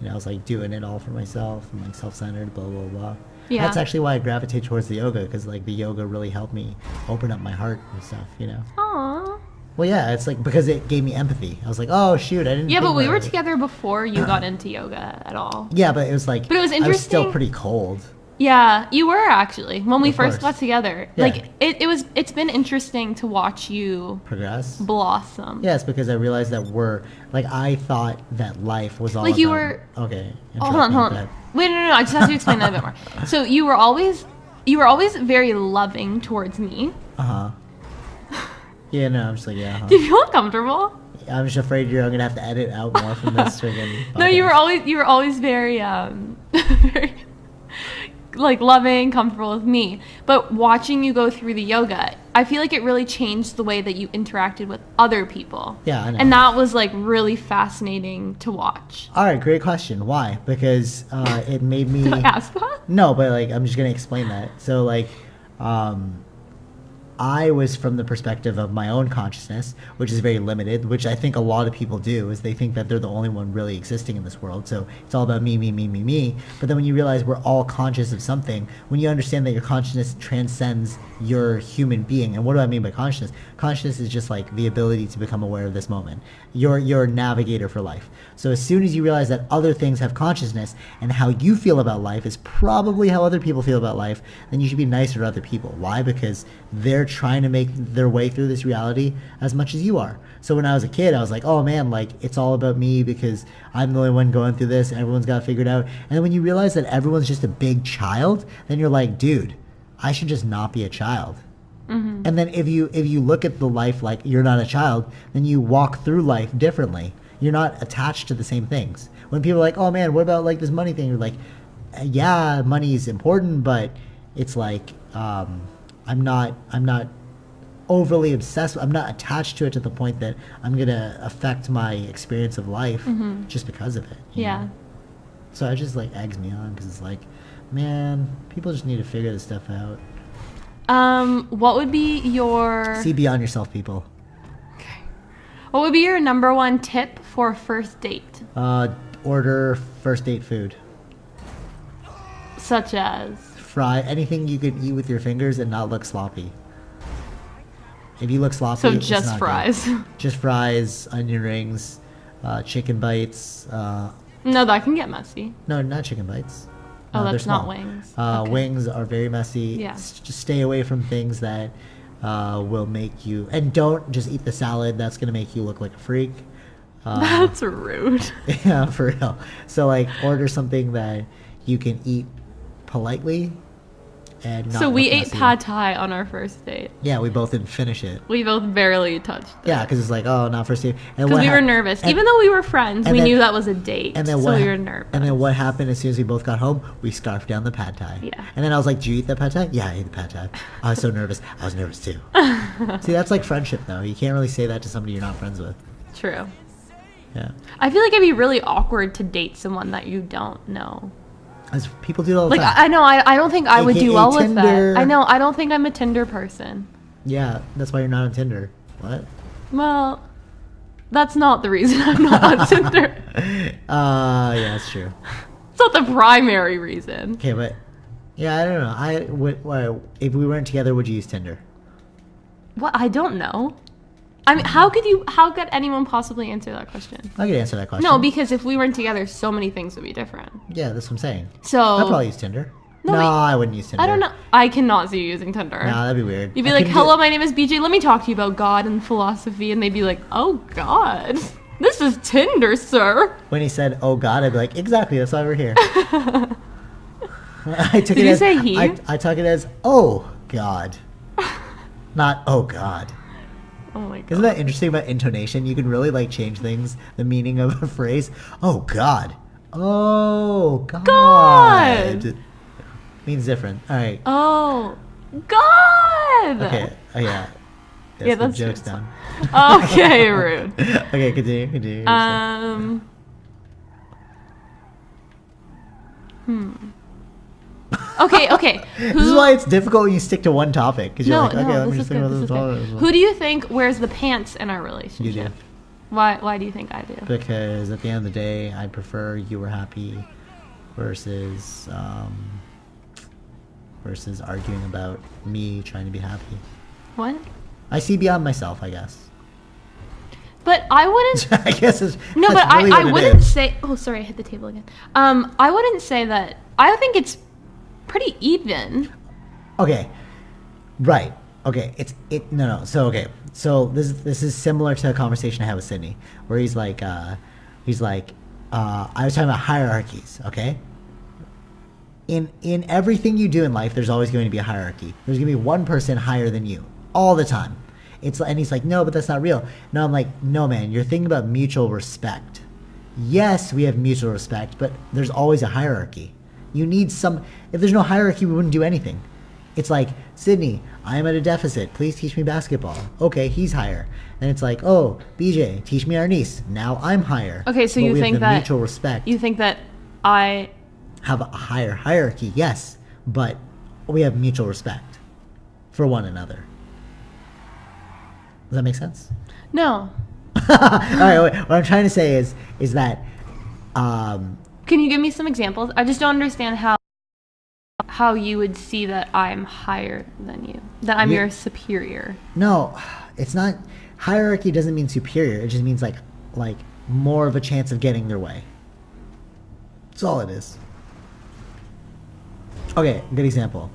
you know. I was like doing it all for myself and like self-centered, blah blah blah. Yeah. That's actually why I gravitate towards the yoga because like the yoga really helped me open up my heart and stuff, you know. Aww. Well, yeah, it's like because it gave me empathy. I was like, oh shoot, I didn't. Yeah, think but we about were it. together before you got into yoga at all. Yeah, but it was like. But it was I was still interesting. pretty cold. Yeah, you were actually when we Of first course. got together. Yeah. Like it's been interesting to watch you Progress. blossom. Yeah, it's because I realized that I thought that life was all Like you about- were- Okay. Oh, hold on. interrupting Wait, no. I just have to explain that a bit more. So you were always very loving towards me. Uh-huh. Yeah, no, I'm just like, yeah. Uh-huh. Do you feel uncomfortable? I'm just afraid I'm gonna have to edit out more from this friggin' No, you were always very very like loving, comfortable with me. But watching you go through the yoga, I feel like it really changed the way that you interacted with other people. Yeah, I know. And that was like really fascinating to watch. All right, great question. Why? Because it made me. Did I ask that? No, but like I'm just gonna explain that. So like, I was from the perspective of my own consciousness, which is very limited, which I think a lot of people do, is they think that they're the only one really existing in this world. So it's all about me, me, me, me, me. But then when you realize we're all conscious of something, when you understand that your consciousness transcends your human being, and what do I mean by consciousness? Consciousness is just like the ability to become aware of this moment. You're a navigator for life. So as soon as you realize that other things have consciousness and how you feel about life is probably how other people feel about life, then you should be nicer to other people. Why? Because they're trying to make their way through this reality as much as you are. So when I was a kid, I was like, oh man, like it's all about me because I'm the only one going through this. Everyone's got it figured out. And then when you realize that everyone's just a big child, then you're like, dude, I should just not be a child. Mm-hmm. And then if you look at the life like you're not a child, then you walk through life differently. You're not attached to the same things. When people are like, oh man, what about like this money thing? You're like, yeah, money is important, but it's like, I'm not overly obsessed. I'm not attached to it to the point that I'm going to affect my experience of life just because of it. You know? So it just like eggs me on because it's like, man, people just need to figure this stuff out. What would be your... See beyond yourself, people. Okay. What would be your number one tip for a first date? Order first date food. Such as? Fry anything you could eat with your fingers and not look sloppy. If you look sloppy, so it's just not fries. Good. Just fries, onion rings, chicken bites. No, that can get messy. No, not chicken bites. Oh, that's not wings. Okay. Wings are very messy. Yeah. Just stay away from things that will make you... And don't just eat the salad. That's going to make you look like a freak. That's rude. Yeah, for real. So, like, order something that you can eat politely and not So we ate messy. pad thai on our first date. Yeah, we both didn't finish it. We both barely touched it. Yeah, because it's like, oh, not first date. Because we were nervous. Even though we were friends, we knew that was a date. And then so we were nervous. And then what happened as soon as we both got home? We scarfed down the pad thai. Yeah. And then I was like, did you eat that pad thai? Yeah, I ate the pad thai. I was so nervous. I was nervous too. See, that's like friendship, though. You can't really say that to somebody you're not friends with. True. Yeah. I feel like it'd be really awkward to date someone that you don't know. As people do it all the time. time. I know. I don't think I would do well with Tinder. that. I know. I don't think I'm a Tinder person. Yeah, that's why you're not on Tinder. What? Well, that's not the reason I'm not on Tinder. Yeah, that's true. It's not the primary reason. Okay, but yeah, I don't know. If we weren't together, would you use Tinder? What? I don't know. I mean, how could anyone possibly answer that question? I could answer that question. No, because if we weren't together, so many things would be different. Yeah, that's what I'm saying. So I'd probably use Tinder. No, I wouldn't use Tinder. I don't know. I cannot see you using Tinder. No, that'd be weird. You'd be like, hello, my name is BJ. Let me talk to you about God and philosophy. And they'd be like, oh, God. This is Tinder, sir. When he said, oh, God, I'd be like, exactly. That's why we're here. Did you say he? I took it as, oh, God. Not, oh, God. Oh my God. Isn't that interesting about intonation? You can really like change things, the meaning of a phrase. Oh God. Oh God. God. Means different. All right. Oh God. Okay. Oh yeah. Yeah, that's the joke's done. Okay, rude. Okay, continue. Okay. This is why it's difficult when you stick to one topic. Because you're like, okay, let me just think about this topic. Who do you think wears the pants in our relationship? You do. Why do you think I do? Because at the end of the day, I prefer you were happy versus arguing about me trying to be happy. What? I see beyond myself, I guess. But I wouldn't. I guess it's no, but really I wouldn't say. Oh, sorry, I hit the table again. I wouldn't say that. I think it's pretty even. Okay, right. Okay, no. So okay, so this is similar to a conversation I had with Sydney, where he's like, I was talking about hierarchies. Okay. In everything you do in life, there's always going to be a hierarchy. There's going to be one person higher than you all the time. And he's like, no, but that's not real. No, I'm like, no, man, you're thinking about mutual respect. Yes, we have mutual respect, but there's always a hierarchy. You need some. If there's no hierarchy, we wouldn't do anything. It's like, Sydney, I'm at a deficit. Please teach me basketball. Okay, he's higher. And it's like, oh, BJ, teach me our niece. Now I'm higher. Okay, so but you we think have the that mutual respect. You think that I have a higher hierarchy, yes, but we have mutual respect for one another. Does that make sense? No. All right. What I'm trying to say is that. Can you give me some examples? I just don't understand how you would see that I'm higher than you, that I'm your superior. No, it's not. Hierarchy doesn't mean superior. It just means like more of a chance of getting their way. That's all it is. Okay, good example.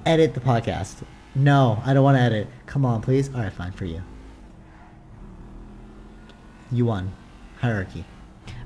Edit the podcast. No, I don't want to edit. Come on, please. All right, fine, for you. You won. Hierarchy.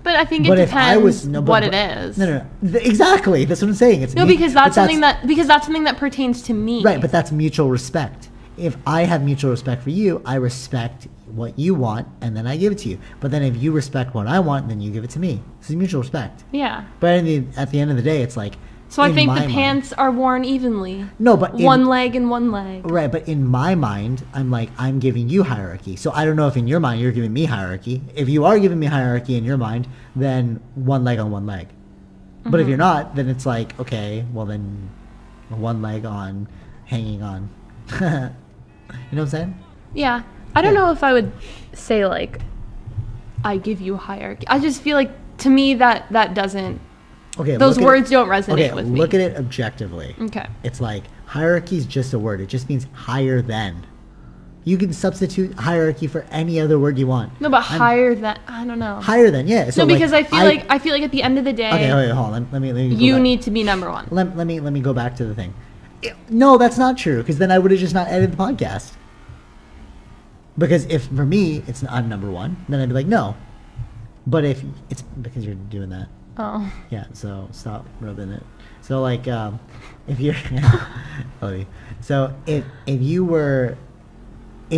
But I think it depends what it is. No. Exactly. That's what I'm saying. Because that's something that pertains to me. Right, but that's mutual respect. If I have mutual respect for you, I respect what you want, and then I give it to you. But then if you respect what I want, then you give it to me. This is mutual respect. Yeah. But at the end of the day, it's like. So I think the pants are worn evenly. No, but one leg and one leg. Right, but in my mind, I'm giving you hierarchy. So I don't know if in your mind you're giving me hierarchy. If you are giving me hierarchy in your mind, then one leg on one leg. Mm-hmm. But if you're not, then it's like, okay, well then one leg on, hanging on. You know what I'm saying? Yeah. I don't know if I would say like, I give you hierarchy. I just feel like, to me, that doesn't. Okay, those words don't resonate with me. Look at it objectively. Okay. It's like hierarchy is just a word. It just means higher than. You can substitute hierarchy for any other word you want. No, but higher than, I don't know. Higher than, yeah. So no, because I feel like at the end of the day. Okay, wait, hold on. Let me you need to be number one. Let me go back to the thing. No, that's not true. Because then I would have just not edited the podcast. Because if for me I'm number one, then I'd be like no. But if it's because you're doing that. Oh. Yeah, so stop rubbing it. So like, if you're, so if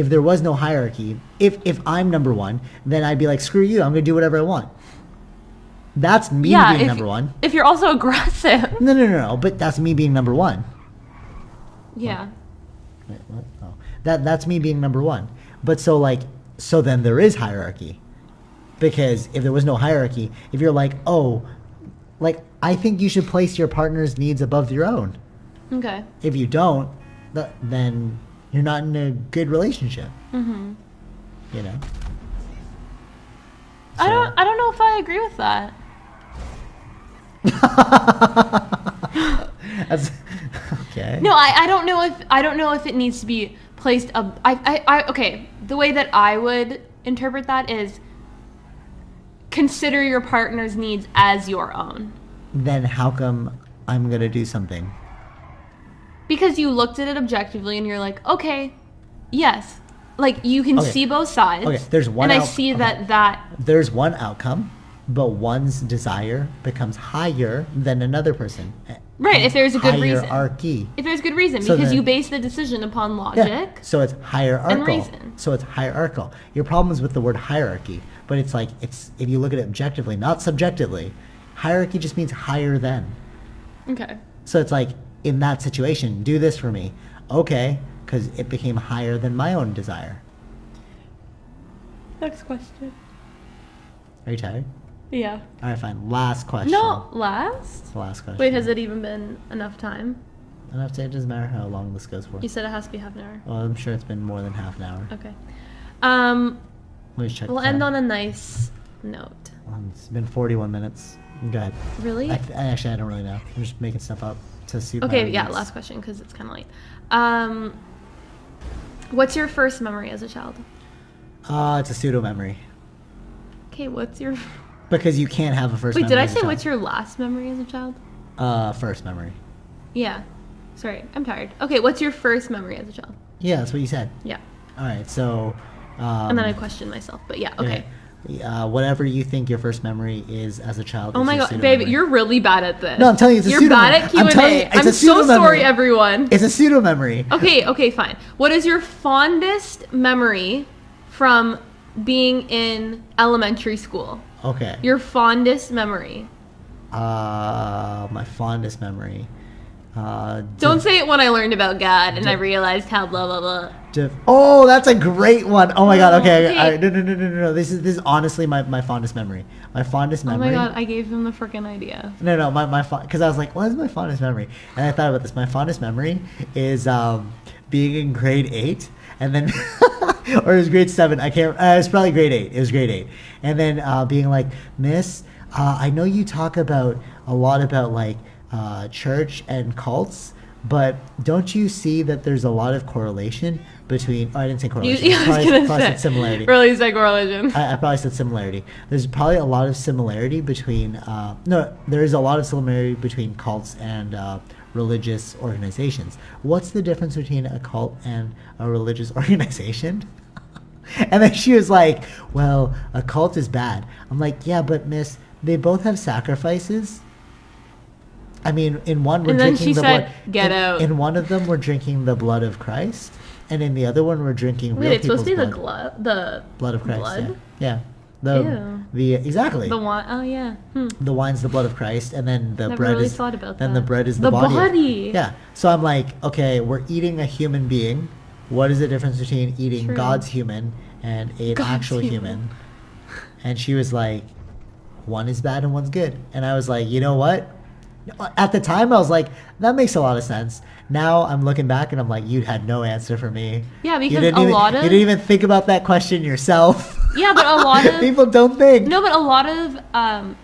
there was no hierarchy, if I'm number one, then I'd be like, screw you, I'm gonna do whatever I want. That's me being number one. If you're also aggressive. No, but that's me being number one. Yeah. Wait, what? Oh, that's me being number one. But so then there is hierarchy. Because if there was no hierarchy, if you're like, oh, like, I think you should place your partner's needs above your own. Okay. If you don't, then you're not in a good relationship. Mm-hmm. You know? So. I don't know if I agree with that. That's okay. No, I don't know if it needs to be placed up. Okay, the way that I would interpret that is, consider your partner's needs as your own. Then how come I'm going to do something? Because you looked at it objectively and you're like, okay, yes. Like, you can see both sides. Okay, there's one and I see that... There's one outcome, but one's desire becomes higher than another person. Right, if there's a good reason. Hierarchy. If there's good reason, so because you base the decision upon logic. Yeah, so it's hierarchical. And reason. So it's hierarchical. Your problem is with the word hierarchy. But it's like, if you look at it objectively, not subjectively, hierarchy just means higher than. Okay. So it's like, in that situation, do this for me. Okay, because it became higher than my own desire. Next question. Are you tired? Yeah. All right, fine. Last question. No, last? It's the last question. Wait, has it even been enough time? Enough time? It doesn't matter how long this goes for. You said it has to be half an hour. Well, I'm sure it's been more than half an hour. Okay. Check we'll end on a nice note. It's been 41 minutes. Go ahead. Really? Actually, I don't really know. I'm just making stuff up to suit my yeah, audience. last question because it's kind of late. What's your first memory as a child? It's a pseudo memory. Okay, what's your... Because you can't have a first memory. Wait, did I as a say child. what's your last memory as a child? First memory. Yeah. Sorry, I'm tired. Okay, what's your first memory as a child? Yeah, that's what you said. Yeah. All right, so... and then I questioned myself, but yeah, okay. whatever you think your first memory is as a child. Oh my god, babe, you're really bad at this. No, I'm telling you, it's a you're pseudo bad at Q&A. I'm so sorry, everyone. It's a pseudo memory. Okay, fine. What is your fondest memory from being in elementary school? Okay. Your fondest memory. My fondest memory. Don't say it when I learned about God and I realized how blah blah blah. Oh, that's a great one. Oh my god. Okay. No. This is honestly my fondest memory. My fondest memory. Oh my god, I gave him the freaking idea. No. Because I was like, what is my fondest memory? And I thought about this. My fondest memory is being in grade 8, and then or it was grade 7. I can't. It was probably grade 8. It was grade 8, and then being like, Miss, I know you talk about a lot about like church and cults, but don't you see that there's a lot of correlation between... Oh, I didn't say correlation. I probably said similarity. Really say correlation. I probably said similarity. There's probably a lot of similarity between... No, there is a lot of similarity between cults and religious organizations. What's the difference between a cult and a religious organization? And then she was like, well, a cult is bad. I'm like, yeah, but miss, they both have sacrifices. I mean, in one we're drinking the blood. Get out. In one of them, we're drinking the blood of Christ, and in the other one, we're drinking real people's blood. Wait, it's supposed to be the blood of Christ. Blood? Yeah. Exactly. The wine. Oh yeah. The wine's the blood of Christ, and then the Never bread really is. Thought about then that. The bread is the body. Yeah. So I'm like, okay, we're eating a human being. What is the difference between eating God's human and an actual human? And she was like, one is bad and one's good. And I was like, you know what? At the time, I was like, that makes a lot of sense. Now I'm looking back and I'm like, you had no answer for me. Yeah, because you didn't even think about that question yourself. Yeah, but a lot of... People don't think. No, but a lot of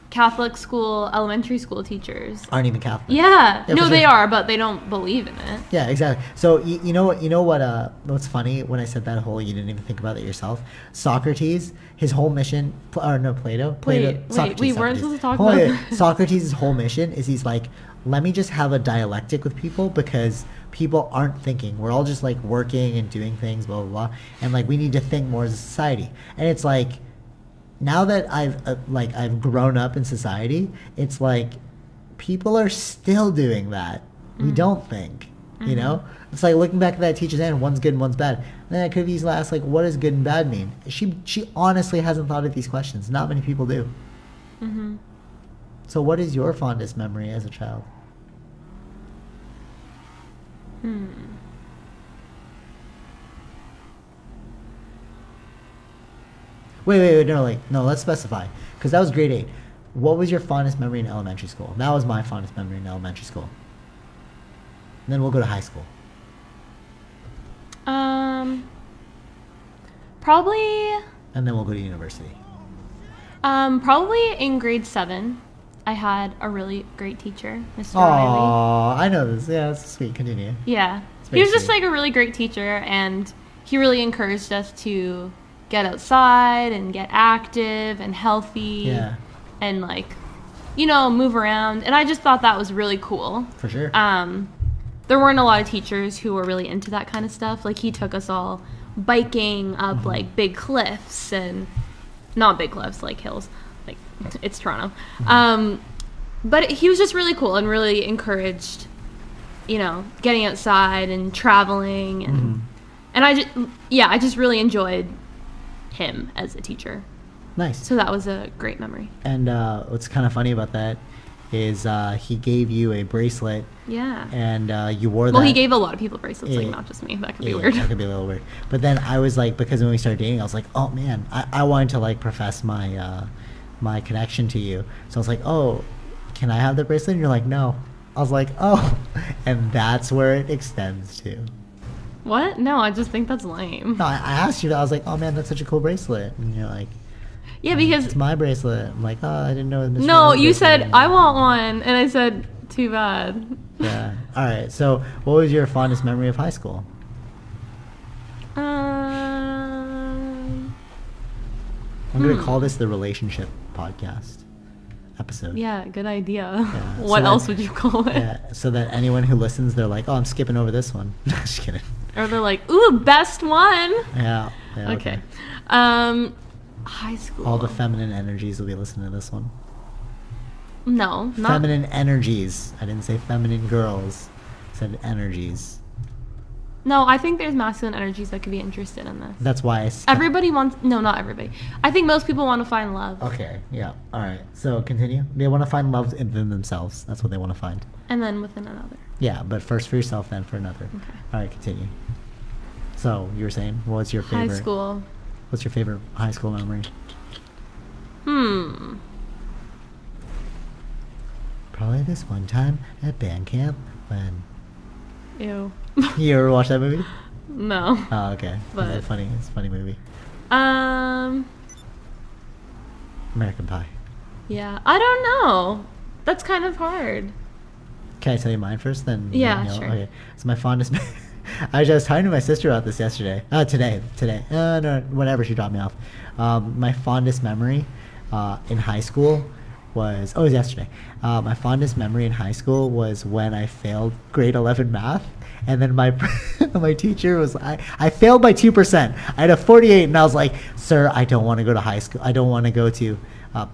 Catholic school, elementary school teachers... aren't even Catholic. Yeah. No, they are, but they don't believe in it. Yeah, exactly. So, you know what's funny? When I said that whole, you didn't even think about it yourself. Socrates, his whole mission... Plato. Wait, we weren't supposed to talk about that. Socrates' whole mission is he's like, let me just have a dialectic with people because people aren't thinking. We're all just like working and doing things, blah, blah, blah. And like, we need to think more as a society. And it's like... now that I've grown up in society, it's like people are still doing that. We don't think, you know? It's like looking back at that teacher's hand, one's good and one's bad. And then I could have easily asked, like, what does good and bad mean? She honestly hasn't thought of these questions. Not many people do. Mm-hmm. So what is your fondest memory as a child? Wait, no, let's specify. Because that was grade 8. What was your fondest memory in elementary school? That was my fondest memory in elementary school. And then we'll go to high school. Probably... and then we'll go to university. Probably in grade 7, I had a really great teacher, Mr. Riley. Riley. I know this. Yeah, that's sweet. Continue. Yeah. He was just like a really great teacher, and he really encouraged us to get outside and get active and healthy and like, you know, move around. And I just thought that was really cool. For sure. There weren't a lot of teachers who were really into that kind of stuff. Like, he took us all biking up like big cliffs, and not big cliffs, like hills, like it's Toronto. But he was just really cool and really encouraged, you know, getting outside and traveling, and I just really enjoyed him as a teacher. Nice. So that was a great memory. And what's kind of funny about that is he gave you a bracelet. Yeah. And you wore that. Well, he gave a lot of people bracelets, like not just me. That could be weird. That could be a little weird. But then I was like, because when we started dating, I was like, oh man, I wanted to like profess my my connection to you. So I was like, oh, can I have the bracelet? And you're like, no. I was like, oh. And that's where it extends to. What? No, I just think that's lame. No, I asked you that. I was like, oh man, that's such a cool bracelet. And you're like, yeah, because it's my bracelet. I'm like, oh, I didn't know it was Mr. No, Riley's you bracelet. said I want one, and I said too bad. Yeah. All right. So, what was your fondest memory of high school? I'm gonna call this the relationship podcast episode. Yeah, good idea. Yeah, what else would you call it? Yeah, so that anyone who listens, they're like, oh, I'm skipping over this one. Just kidding. Or they're like, ooh, best one. Yeah. Okay. High school. All the feminine energies will be listening to this one. No, not Feminine energies. I didn't say feminine girls. I said energies. No, I think there's masculine energies that could be interested in this. That's why Everybody wants... No, not everybody. I think most people want to find love. Okay, yeah. All right. So continue. They want to find love in themselves. That's what they want to find. And then within another. Yeah, but first for yourself, then for another. Okay. All right, continue. So you were saying, what's your favorite? High school. What's your favorite high school memory? Probably this one time at band camp when... Ew. You ever watch that movie? No. Oh, okay. But It's funny. It's a funny movie. American Pie. Yeah. I don't know. That's kind of hard. Can I tell you mine first? Then Yeah, you know? sure. Okay. So my fondest. I was just talking to my sister about this yesterday. Today. No, whatever. She dropped me off. My fondest memory in high school was... Oh, it was yesterday. My fondest memory in high school was when I failed grade 11 math. And then my my teacher was... I failed by 2%. I had a 48, and I was like, "Sir, I don't want to go to high school. I don't want to go to..."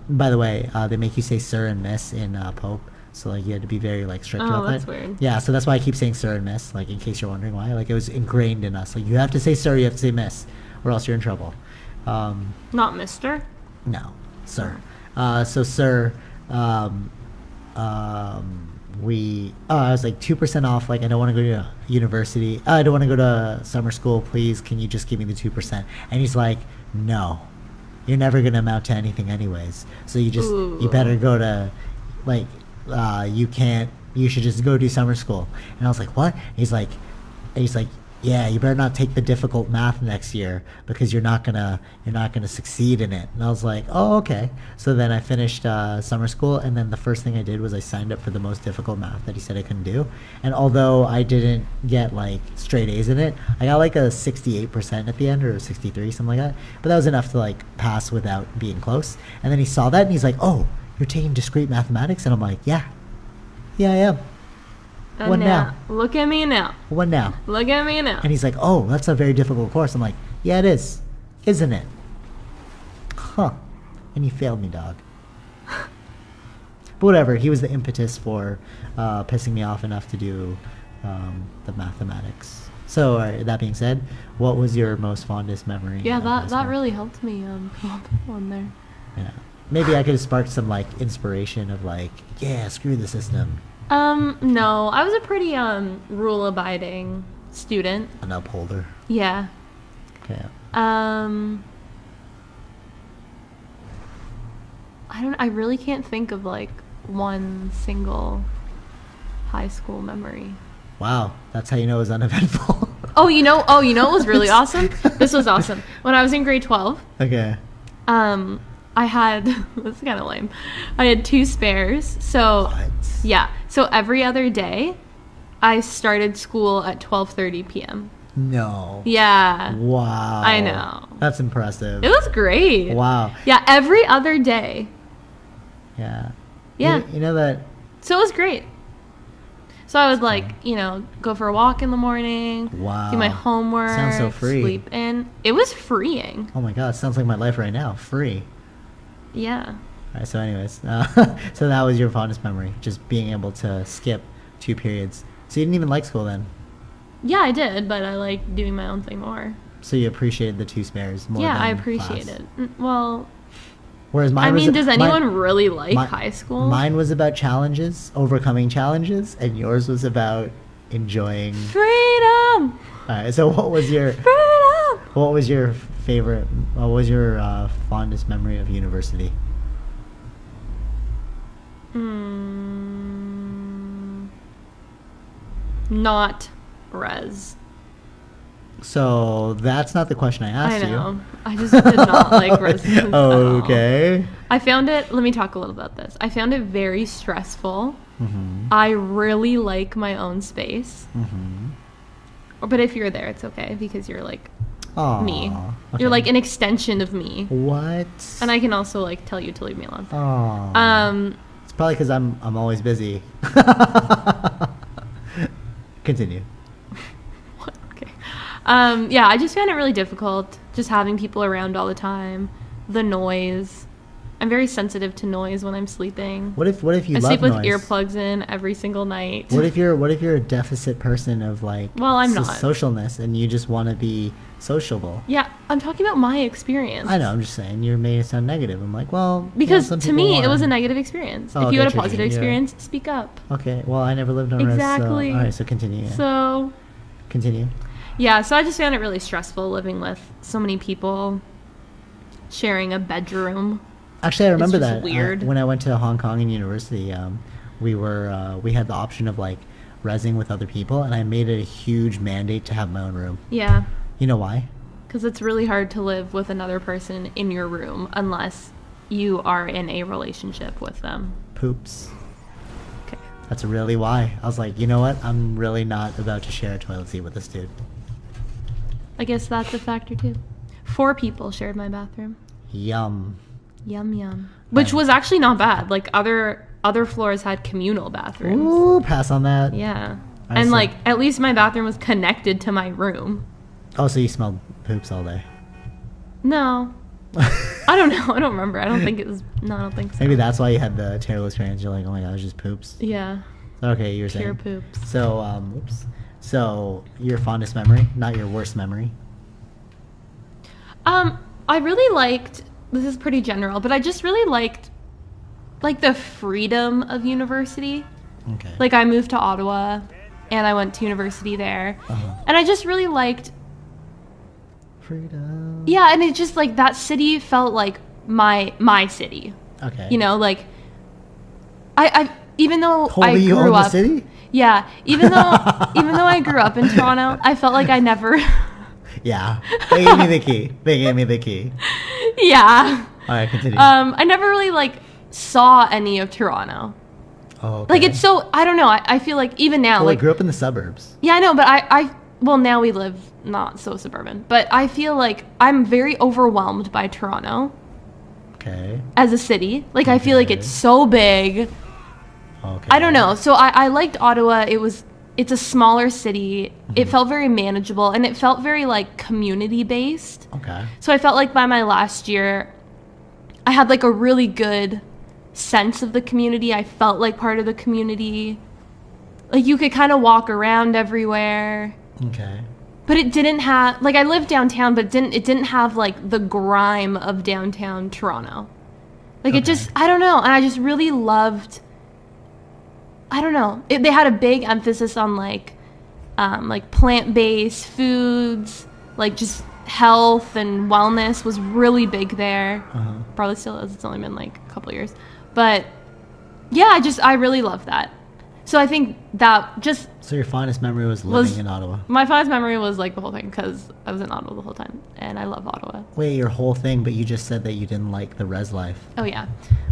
By the way, they make you say sir and miss in Pope. So, like, you had to be very, like, strict about that. Oh, that's weird. Yeah, so that's why I keep saying sir and miss, like, in case you're wondering why. Like, it was ingrained in us. Like, you have to say sir, you have to say miss, or else you're in trouble. Not mister? No, sir. So, sir, I was like 2% off. Like, I don't want to go to university. I don't want to go to summer school. Please, can you just give me the 2%? And he's like, no, you're never going to amount to anything anyways. So you better go to, like, you should just go do summer school. And I was like, what? He's like, yeah, you better not take the difficult math next year because you're not gonna succeed in it. And I was like, oh, okay. So then I finished summer school, and then the first thing I did was I signed up for the most difficult math that he said I couldn't do. And although I didn't get like straight A's in it, I got like a 68% at the end, or 63, something like that. But that was enough to like pass without being close. And then he saw that and he's like, oh, you're taking discrete mathematics? And I'm like, yeah, I am. And What now? Look at me now. What now? Look at me now. And he's like, oh, that's a very difficult course. I'm like, yeah, it is. Isn't it? Huh. And he failed me, dog. But whatever. He was the impetus for pissing me off enough to do the mathematics. So, all right, that being said, what was your most fondest memory? Yeah, of high that school? really helped me come up with one there. Yeah. Maybe I could have sparked some, like, inspiration of, like, yeah, screw the system. No. I was a pretty rule-abiding student. An upholder. Yeah. Okay. I really can't think of like one single high school memory. Wow, that's how you know it was uneventful. You know what was really awesome? This was awesome. When I was in grade 12, Okay. I had this is kind of lame. I had 2 spares. So What? yeah. So every other day I started school at 12:30 p.m. No. Yeah. Wow. I know. That's impressive. It was great. Wow. Yeah, every other day. Yeah. Yeah. You know that. So it was great. So I would like, go for a walk in the morning, Wow. do my homework, Sounds so free. sleep in. It was freeing. Oh my God, sounds like my life right now. Free. Yeah. All right. So, anyways, so that was your fondest memory, just being able to skip 2 periods. So you didn't even like school then. Yeah, I did, but I like doing my own thing more. So you appreciated the 2 spares more. Yeah, than I appreciate class. it. Well, Whereas mine I was mean, does anyone really like high school? Mine was about challenges, overcoming challenges, and yours was about enjoying. Freedom! All right. So what was your Freedom! what was your favorite? What was your fondest memory of university? Not res. So that's not the question I asked I know. you. I just did not like resistance at all. Okay. I found it, let me talk a little about this. I found it very stressful. Mm-hmm. I really like my own space. Mm-hmm. But if you're there, it's okay because you're like Aw, me. okay. You're like an extension of me. What? And I can also like tell you to leave me alone. Oh. It's probably because I'm always busy. Continue. What? Okay. Yeah, I just found it really difficult just having people around all the time. the noise. I'm very sensitive to noise when I'm sleeping. What if you I love sleep with noise? earplugs in every single night. What if you're a deficit person of like I'm not. socialness and you just want to be sociable? Yeah, I'm talking about my experience. I know, I'm just saying you made it sound negative. I'm like, well, because some to people me are. it was a negative experience. Oh, if you okay, had a tricky, positive yeah. experience, speak up. Okay, well, I never lived on Exactly. Risk, so all right, so continue. Yeah. So Continue. yeah, so I just found it really stressful living with so many people sharing a bedroom. Actually, I remember just that weird. When I went to Hong Kong and university, we had the option of like rezzing with other people, and I made it a huge mandate to have my own room. Yeah, You know why? because it's really hard to live with another person in your room unless you are in a relationship with them. Poops. Okay. That's really why. I was like, you know what? I'm really not about to share a toilet seat with this dude. I guess that's a factor too. 4 people shared my bathroom. Yum. Yum yum. Which was actually not bad. Like other floors had communal bathrooms. Ooh, pass on that. Yeah. I And see. like at least my bathroom was connected to my room. Oh, so you smelled poops all day. No. I don't know. I don't remember. I don't think it was. No, I don't think so. Maybe that's why you had the terrible experience. You're like, oh my god, it's just poops. Yeah. Okay, you were Pure saying. poops. So, oops. So, your fondest memory, not your worst memory. I really liked. This is pretty general, but I just really liked, like, the freedom of university. Okay. Like, I moved to Ottawa, and I went to university there, Uh-huh. and I just really liked. Freedom. Yeah, and it just like that city felt like my city. Okay. You know, like I even though Holy, I you grew own the up. city? Yeah, even though I grew up in Toronto, I felt like I never. Yeah. They gave me the key. They gave me the key. Yeah. All right, continue. I never really like saw any of Toronto. Oh, okay. Like it's so I don't know. I feel like even now Well, I like grew up in the suburbs. yeah I know, but I well now we live not so suburban, but I feel like I'm very overwhelmed by Toronto Okay. as a city. Like I feel like Okay. it's so big. Okay. I don't know. So I liked Ottawa. It's a smaller city. It felt very manageable and it felt very like community based. Okay. So I felt like by my last year, I had like a really good sense of the community. I felt like part of the community. Like you could kind of walk around everywhere. Okay. But it didn't have like I lived downtown, but it didn't have like the grime of downtown Toronto. Like it Okay. just I don't know, and I just really loved. I don't know. They had a big emphasis on like plant-based foods, like just health and wellness was really big there. Uh-huh. Probably still is. It's only been like a couple years, but yeah, I really love that. So I think that just So your fondest memory was living in Ottawa. my fondest memory was like the whole thing because I was in Ottawa the whole time and I love Ottawa. Wait, your whole thing, but you just said that you didn't like the res life. Oh yeah,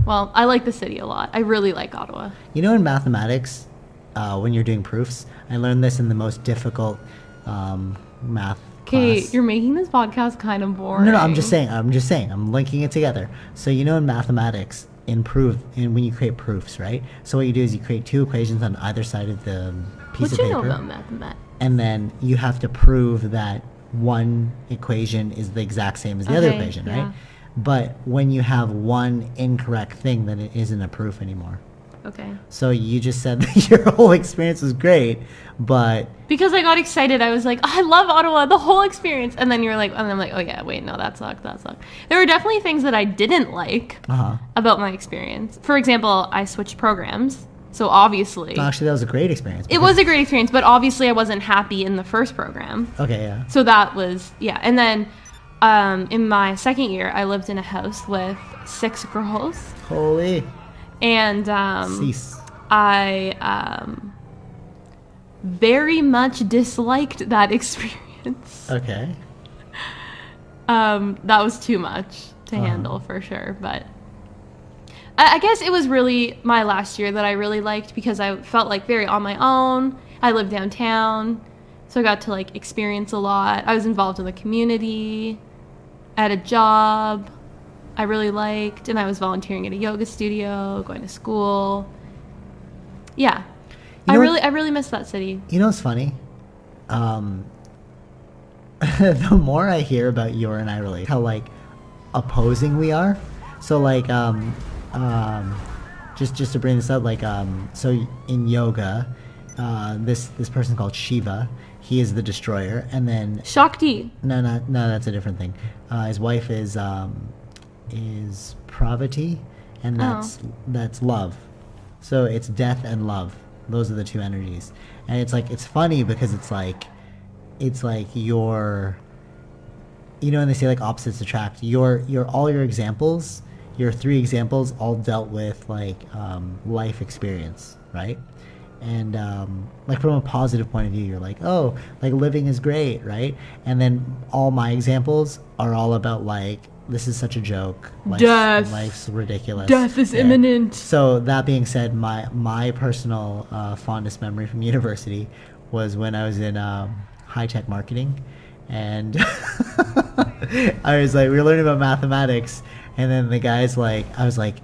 well I like the city a lot. I really like Ottawa. You know, in mathematics, when you're doing proofs, I learned this in the most difficult math Okay, class. you're making this podcast kind of boring. No, I'm just saying. I'm linking it together. So you know, in mathematics, when you create proofs, right? So what you do is you create 2 equations on either side of the piece What of you paper, know about mathematics? and then you have to prove that one equation is the exact same as the other Okay, equation, yeah. right? But when you have one incorrect thing, then it isn't a proof anymore. Okay. So you just said that your whole experience was great, but Because I got excited, I was like, I love Ottawa, the whole experience. And then you're like, and I'm like, oh yeah, wait, no, that sucked. There were definitely things that I didn't like about my experience. For example, I switched programs. So obviously, actually that was a great experience. it was a great experience, but obviously I wasn't happy in the first program. Okay, yeah. So that was, yeah. And then in my second year, I lived in a house with 6 girls. Holy. And Cease. I very much disliked that experience. Okay. That was too much to handle for sure, but I guess it was really my last year that I really liked because I felt like very on my own. I lived downtown, so I got to like experience a lot. I was involved in the community. I had a job I really liked, and I was volunteering at a yoga studio, going to school. Yeah. I really miss that city. You know what's funny? The more I hear about your and I relate, how like opposing we are. So like just to bring this up, like so in yoga, this person called Shiva, he is the destroyer, and then Shakti. No, that's a different thing. His wife is Pravati, and that's love. So it's death and love. Those are the two energies, and it's funny because it's like your, and they say like opposites attract. Your all your examples, your 3 examples, all dealt with like life experience, right? And like from a positive point of view, you're like, oh, like living is great, right? And then all my examples are all about like, this is such a joke. Life's ridiculous. Death is imminent. So that being said, my personal fondest memory from university was when I was in high-tech marketing, and I was like, we were learning about mathematics, and then the guy's like, I was like,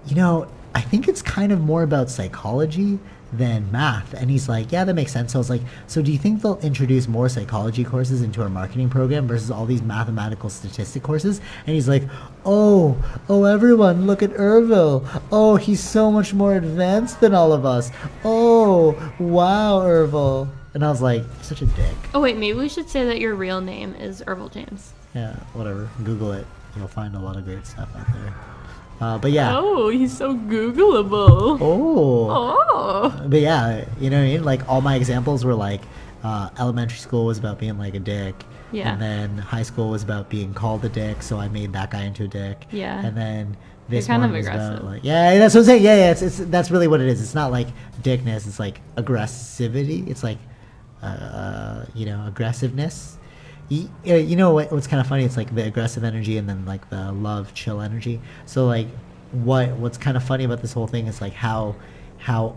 I think it's kind of more about psychology than math. And he's like, yeah, that makes sense. So I was like, so do you think they'll introduce more psychology courses into our marketing program versus all these mathematical statistic courses? And he's like, oh, everyone, look at Ervil. Oh, he's so much more advanced than all of us. Oh, wow, Ervil. And I was like, such a dick. Oh, wait, maybe we should say that your real name is Ervil James. Yeah, whatever. Google it. You'll find a lot of great stuff out there. But yeah. Oh, he's so Googleable. Oh. But yeah, you know what I mean? Like all my examples were like, elementary school was about being like a dick. Yeah. And then high school was about being called a dick, so I made that guy into a dick. Yeah. And then this You're kind one of was aggressive. about like, yeah, that's what I'm saying. Yeah, it's that's really what it is. It's not like dickness. It's like aggressivity. It's like, aggressiveness. You know what's kind of funny? It's like the aggressive energy and then like the love, chill energy. So like, what's kind of funny about this whole thing is like how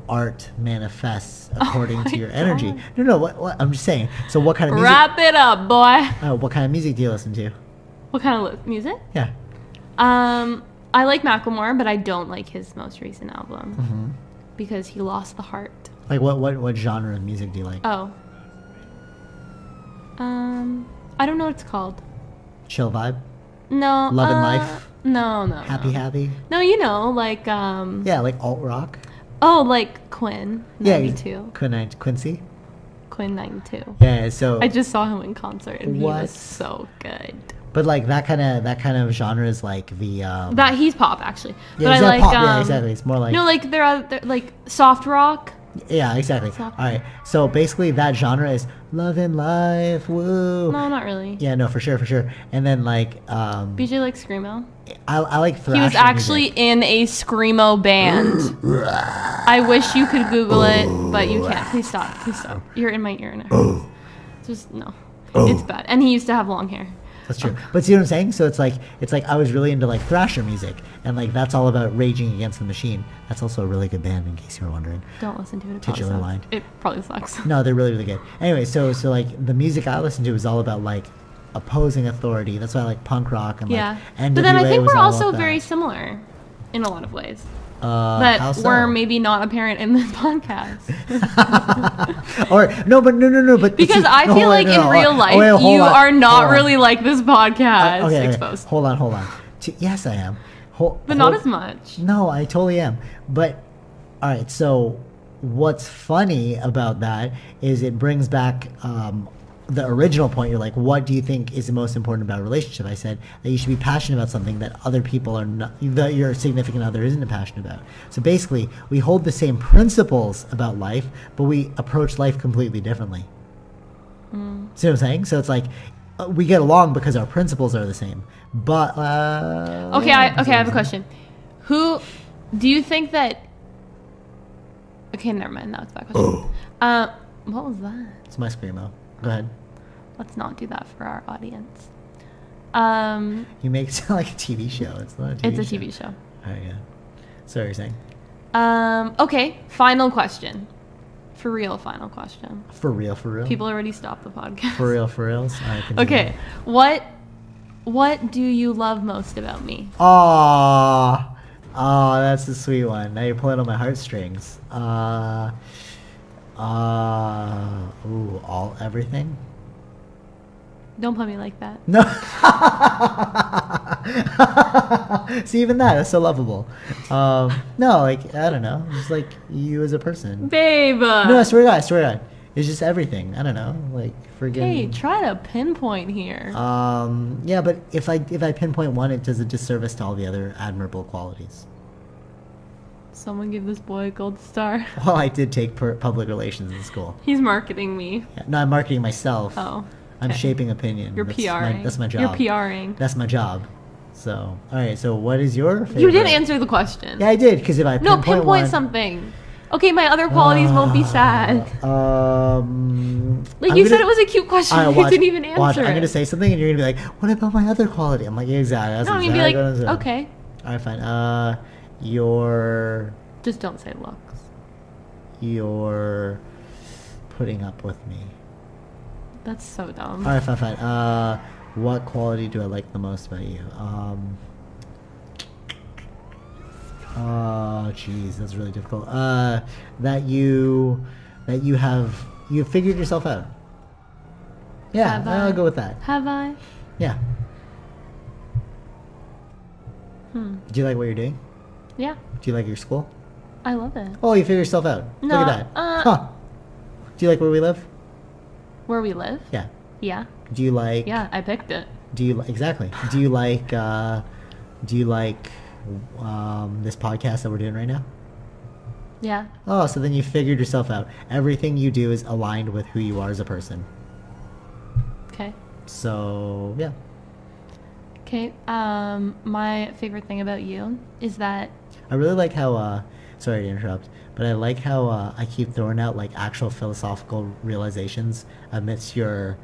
art manifests according to your energy. No, what I'm just saying. So what kind of music? Wrap it up, boy. What kind of music do you listen to? What kind of music? Yeah. I like Macklemore, but I don't like his most recent album because he lost the heart. Like what genre of music do you like? Oh. I don't know what it's called. Chill vibe? No. Love and life? No. Happy? No, like Yeah, like alt rock. Oh, like Quinn 92. Yeah, Quincy. Quinn 92. Yeah, so I just saw him in concert and he was so good. But like that kind of genre is like the that he's pop actually. Yeah, but I like pop. Yeah, exactly. It's more like like they're like soft rock. Yeah, exactly. All right. So basically that genre is love and life. Woo. No, not really. Yeah, no, for sure. And then like BJ likes screamo. I like thrash. He was actually in a screamo band. I wish you could Google it, but you can't. Please stop. You're in my ear now. Just no. It's bad. And he used to have long hair. That's true. But see what I'm saying? So it's like I was really into like thrasher music, and like that's all about Raging Against the Machine. That's also a really good band, in case you were wondering. Don't listen to it. Titular line. It probably sucks. No, they're really, really good. Anyway, so like the music I listened to was all about like opposing authority. That's why I like punk rock and like NWA. But then I think was we're all also about very that. similar in a lot of ways. How But so? we're maybe not apparent in this podcast. But because I feel like in real life you are not really like this podcast. Okay, exposed. Hold on. Yes, I am. But not as much. No, I totally am. But all right, so what's funny about that is it brings back the original point. You're like, what do you think is the most important about a relationship? I said that you should be passionate about something that other people are not, that your significant other isn't passionate about. So basically, we hold the same principles about life, but we approach life completely differently. See what I'm saying? So it's like we get along because our principles are the same. But I have a question. Who do you think that? Okay, never mind. That's that question. What was that? It's my screamo. Go ahead. Let's not do that for our audience. You make it sound like a TV show. It's not a TV show. It's a TV show. Oh, yeah. So what are you saying? Okay, final question. For real, final question. For real? People already stopped the podcast. For reals? All right, continue. Okay, what do you love most about me? Oh, that's a sweet one. Now you're pulling on my heartstrings. Everything? Don't put me like that. No. See, even that's so lovable. No, like, I don't know. Just like you as a person. Babe. No, I swear to God. It's just everything. I don't know. Like, friggin'. Hey, try to pinpoint here. Yeah, but if I pinpoint one, it does a disservice to all the other admirable qualities. Someone give this boy a gold star. Well, I did take public relations in school. He's marketing me. Yeah, no, I'm marketing myself. Oh. I'm shaping opinion. You're PRing. That's my job. You're PRing. That's my job. So, all right. So, what is your favorite? You didn't answer the question. Yeah, I did. Because if I pinpoint one, something. Okay, my other qualities won't be sad. Like you said, it was a cute question. You didn't even answer. Watch, I'm gonna say something, and you're gonna be like, "What about my other quality?" I'm like, yeah, "Exactly." That's no, I'm exactly gonna be like, "Okay." All right, fine. Your. Just don't say looks. You're putting up with me. That's so dumb. All right, fine. What quality do I like the most about you? Oh, jeez, that's really difficult. That you've figured yourself out. Yeah, I'll go with that. Have I? Yeah. Do you like what you're doing? Yeah. Do you like your school? I love it. Oh, you figured yourself out. No, look at that. Huh. Do you like where we live? Where we live? Yeah. Yeah. Do you like? Yeah, I picked it. Do you exactly? Do you like? This podcast that we're doing right now? Yeah. Oh, so then you figured yourself out. Everything you do is aligned with who you are as a person. Okay. So, yeah. Okay. My favorite thing about you is that I really like how, sorry to interrupt, but I like how I keep throwing out like actual philosophical realizations amidst your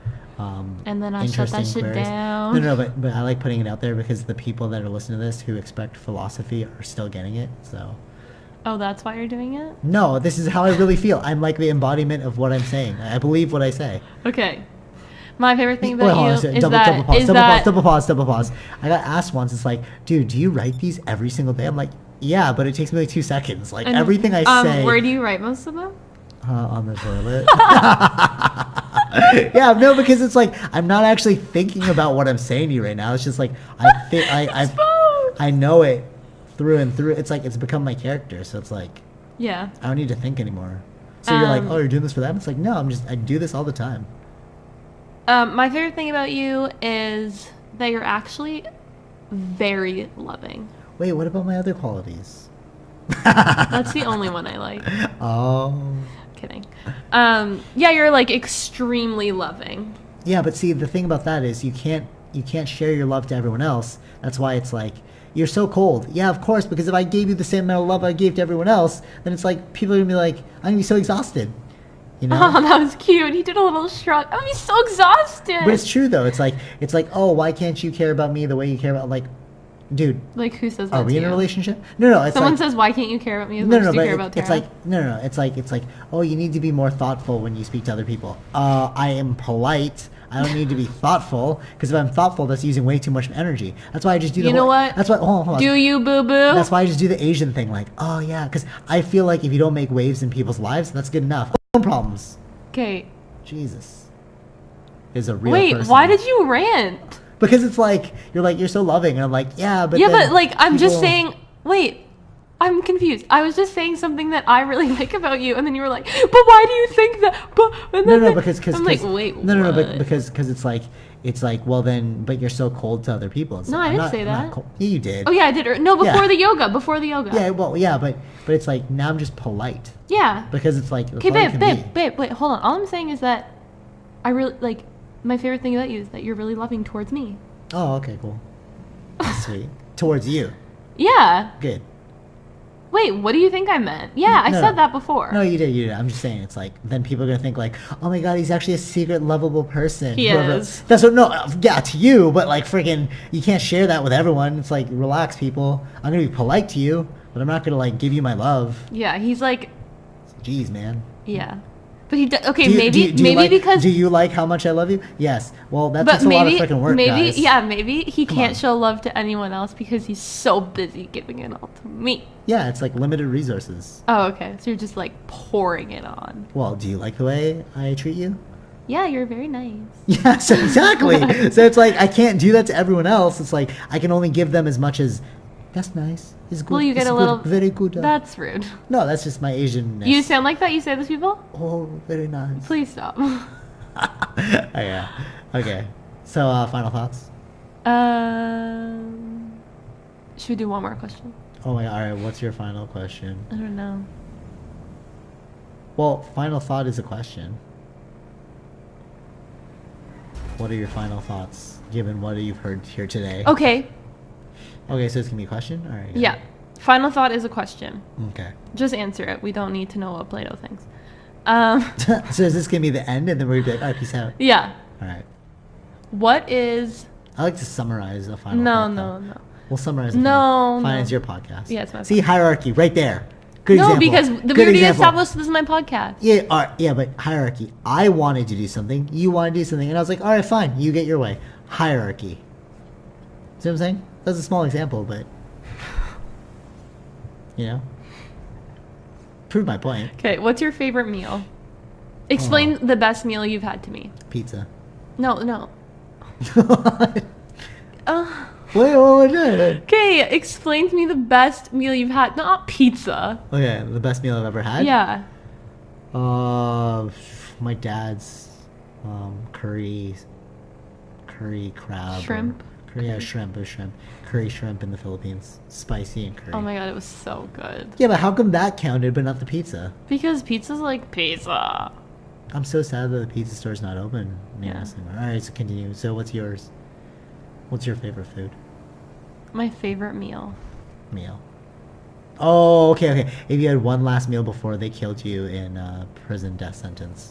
and then I shut that shit down. No, but I like putting it out there because the people that are listening to this who expect philosophy are still getting it. So. Oh, that's why you're doing it? No, this is how I really feel. I'm like the embodiment of what I'm saying. I believe what I say. Okay. My favorite thing about you is double pause. I got asked once. It's like, dude, do you write these every single day? I'm like, yeah, but it takes me like 2 seconds. Like everything I say. Where do you write most of them? On the toilet. Yeah, no, because it's like I'm not actually thinking about what I'm saying to you right now. It's just like I know it through and through. It's like it's become my character, so it's like yeah, I don't need to think anymore. So you're like, oh, you're doing this for that? It's like, no, I do this all the time. My favorite thing about you is that you're actually very loving. Wait, what about my other qualities? That's the only one I like. Oh. Kidding. Yeah, you're like extremely loving. Yeah, but see, the thing about that is you can't share your love to everyone else. That's why it's like you're so cold. Yeah, of course, because if I gave you the same amount of love I gave to everyone else, then it's like people are gonna be like, I'm gonna be so exhausted. You know? Oh, that was cute. He did a little shrug. I'm gonna be so exhausted. But it's true though. It's like, oh, why can't you care about me the way you care about, like, dude. Like, who says that? Are we in a relationship? No. It's someone like, says, why can't you care about me as much as you care about Tara? It's like no. It's like, oh, you need to be more thoughtful when you speak to other people. I am polite. I don't need to be thoughtful, because if I'm thoughtful, that's using way too much energy. That's why I just do the. You know what? That's why. Hold on. Do you, boo boo? That's why I just do the Asian thing, like, oh yeah, because I feel like if you don't make waves in people's lives, that's good enough. No problems. Okay. Jesus. Is a real. Wait, person. Why did you rant? Because it's like you're so loving, and I'm like, yeah, but like I'm just saying. Wait, I'm confused. I was just saying something that I really like about you, and then you were like, but why do you think that? But and then because I'm like, wait, no, but because it's like well then, but you're so cold to other people. No, I didn't say that. Yeah, you did. Oh yeah, I did. No, before the yoga. Yeah, well, yeah, but it's like now I'm just polite. Yeah. Because it's like okay, babe, wait, hold on. All I'm saying is that I really like. My favorite thing about you is that you're really loving towards me. Oh, okay, cool. That's sweet. Towards you. Yeah. Good. Wait, what do you think I meant? Yeah, I said that before. No, you did. I'm just saying, it's like, then people are going to think like, oh my god, he's actually a secret lovable person. He is. That's what, no, yeah, to you, but like freaking, you can't share that with everyone. It's like, relax, people. I'm going to be polite to you, but I'm not going to like give you my love. Yeah, he's like. Jeez, man. Yeah. But he maybe because do you like how much I love you? Yes. Well, that takes a lot of freaking work, guys. Yeah, maybe he can't show love to anyone else because he's so busy giving it all to me. Yeah, it's like limited resources. Oh, okay. So you're just like pouring it on. Well, do you like the way I treat you? Yeah, you're very nice. Yes, exactly. So it's like I can't do that to everyone else. It's like I can only give them as much as that's nice. It's good. Well, you get it's a good, little. very good. That's rude. No, that's just my Asian. You sound like that. You say this to people. Oh, very nice. Please stop. Oh, yeah. Okay. So, final thoughts. Should we do one more question? Oh my God. All right. What's your final question? I don't know. Well, final thought is a question. What are your final thoughts, given what you've heard here today? Okay. Okay, so it's gonna be a question? All right. Yeah. Final thought is a question. Okay. Just answer it. We don't need to know what Plato thinks. So is this gonna be the end, and then we're gonna be like, all right, peace out? Yeah. All right. What is... I like to summarize the final No, thought. no. We'll summarize the No, final. Fine, no. it's your podcast. Yeah, it's my See, podcast. hierarchy, right there. Good No, example. because we Good already example. established this is my podcast. Yeah, yeah, but hierarchy. I wanted to do something. You wanted to do something. And I was like, all right, fine. You get your way. Hierarchy. See what I'm saying? That's a small example, but... You know? Prove my point. Okay, what's your favorite meal? Explain the best meal you've had to me. Pizza. No. Wait, what was it? Okay, explain to me the best meal you've had. Not pizza. Okay, the best meal I've ever had? Yeah. My dad's curry crab. Shrimp? Shrimp. It was shrimp. Curry shrimp in the Philippines. Spicy and curry. Oh my god, it was so good. Yeah, but how come that counted but not the pizza? Because pizza's like pizza. I'm so sad that the pizza store's not open near Yeah. us anymore. Alright, so continue. So what's yours? What's your favorite food? My favorite meal. Oh, okay. If you had one last meal before they killed you in prison death sentence,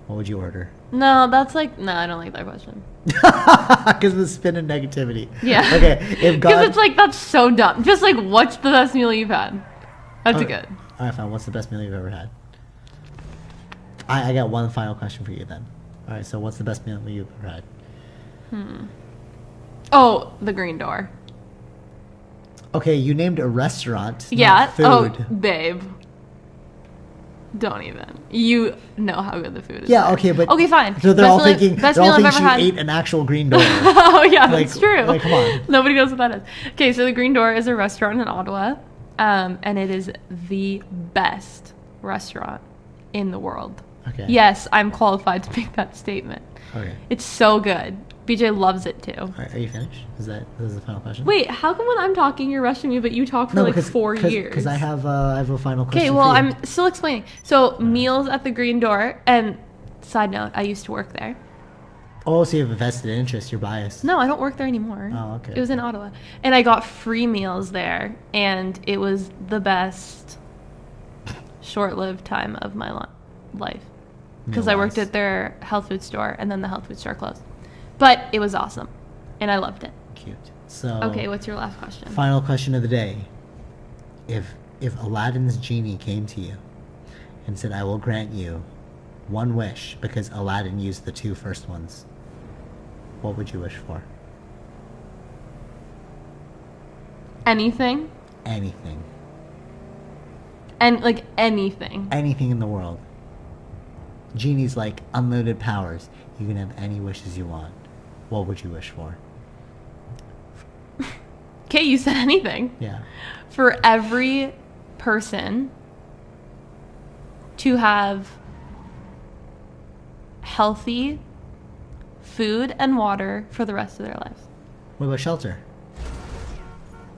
what would you order? No, that's like... No, I don't like that question. Because of the spin of negativity. Yeah. Okay, if God... Because it's like, that's so dumb. Just like, what's the best meal you've had? That's good. Alright, fine. What's the best meal you've ever had? I got one final question for you then. Alright, so what's the best meal you've ever had? Oh, the Green Door. Okay, you named a restaurant, Yeah. not food. Oh, babe. Don't even. You know how good the food is. Yeah, there. okay, but... Okay, fine. So they're Best all meal- thinking, best they're all meal I've thinking ever she had. ate an actual Green Door. Oh yeah, Like, that's true. like, come on. Nobody knows what that is. Okay, so the Green Door is a restaurant in Ottawa, and it is the best restaurant in the world. Okay. Yes, I'm qualified to make that statement. Okay. It's so good. BJ loves it too. Alright, are you finished? This is the final question? Wait, how come when I'm talking you're rushing me, but you talk for like 4 years? Because I have a final question. Okay, well, for you. I'm still explaining. So, meals at the Green Door, and side note, I used to work there. Oh, so you have a vested interest. You're biased. No, I don't work there anymore. Oh, okay. It was in Ottawa. And I got free meals there, and it was the best short-lived time of my life. Because I worked Meal-wise. at their health food store, and then the health food store closed. But it was awesome, and I loved it. Cute. So. Okay, what's your last question? Final question of the day. If Aladdin's genie came to you and said, "I will grant you one wish," because Aladdin used the 2 first ones, what would you wish for? Anything? Anything. And like anything. Anything in the world. Genie's like unlimited powers. You can have any wishes you want. What would you wish for? Okay, you said anything. Yeah. For every person to have healthy food and water for the rest of their lives. What about shelter?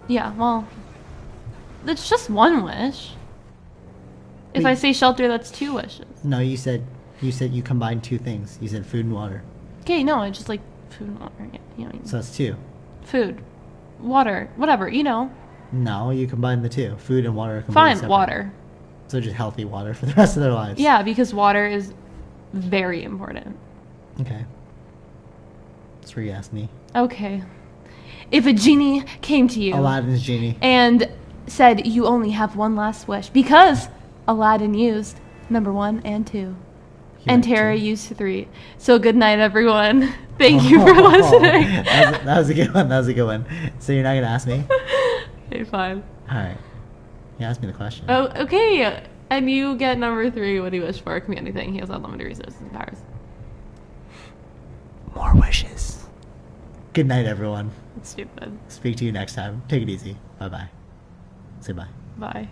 Yeah, well, it's just one wish. If I Wait. say shelter, that's 2 wishes. No, you said you combined 2 things. You said food and water. Okay, no, I just like food and water. Yeah, you know what I mean. So that's 2. Food, water, whatever, you know. No, you combine the 2. Food and water are completely Fine, separate. water. So just healthy water for the rest of their lives. Yeah, because water is very important. Okay. That's where you asked me. Okay. If a genie came to you Aladdin's genie. and said you only have one last wish, because Aladdin used number 1 and 2. You And went Tara 2. used 3. So good night, everyone. Thank you for listening. That was a good one. That was a good one. So you're not gonna ask me? Okay, fine. All right. You asked me the question. Oh, okay. And you get number 3. What do you wish for? It can be anything. He has unlimited resources and powers. more wishes. Good night, everyone. That's stupid. Speak to you next time. Take it easy. Bye-bye. Say bye. Bye.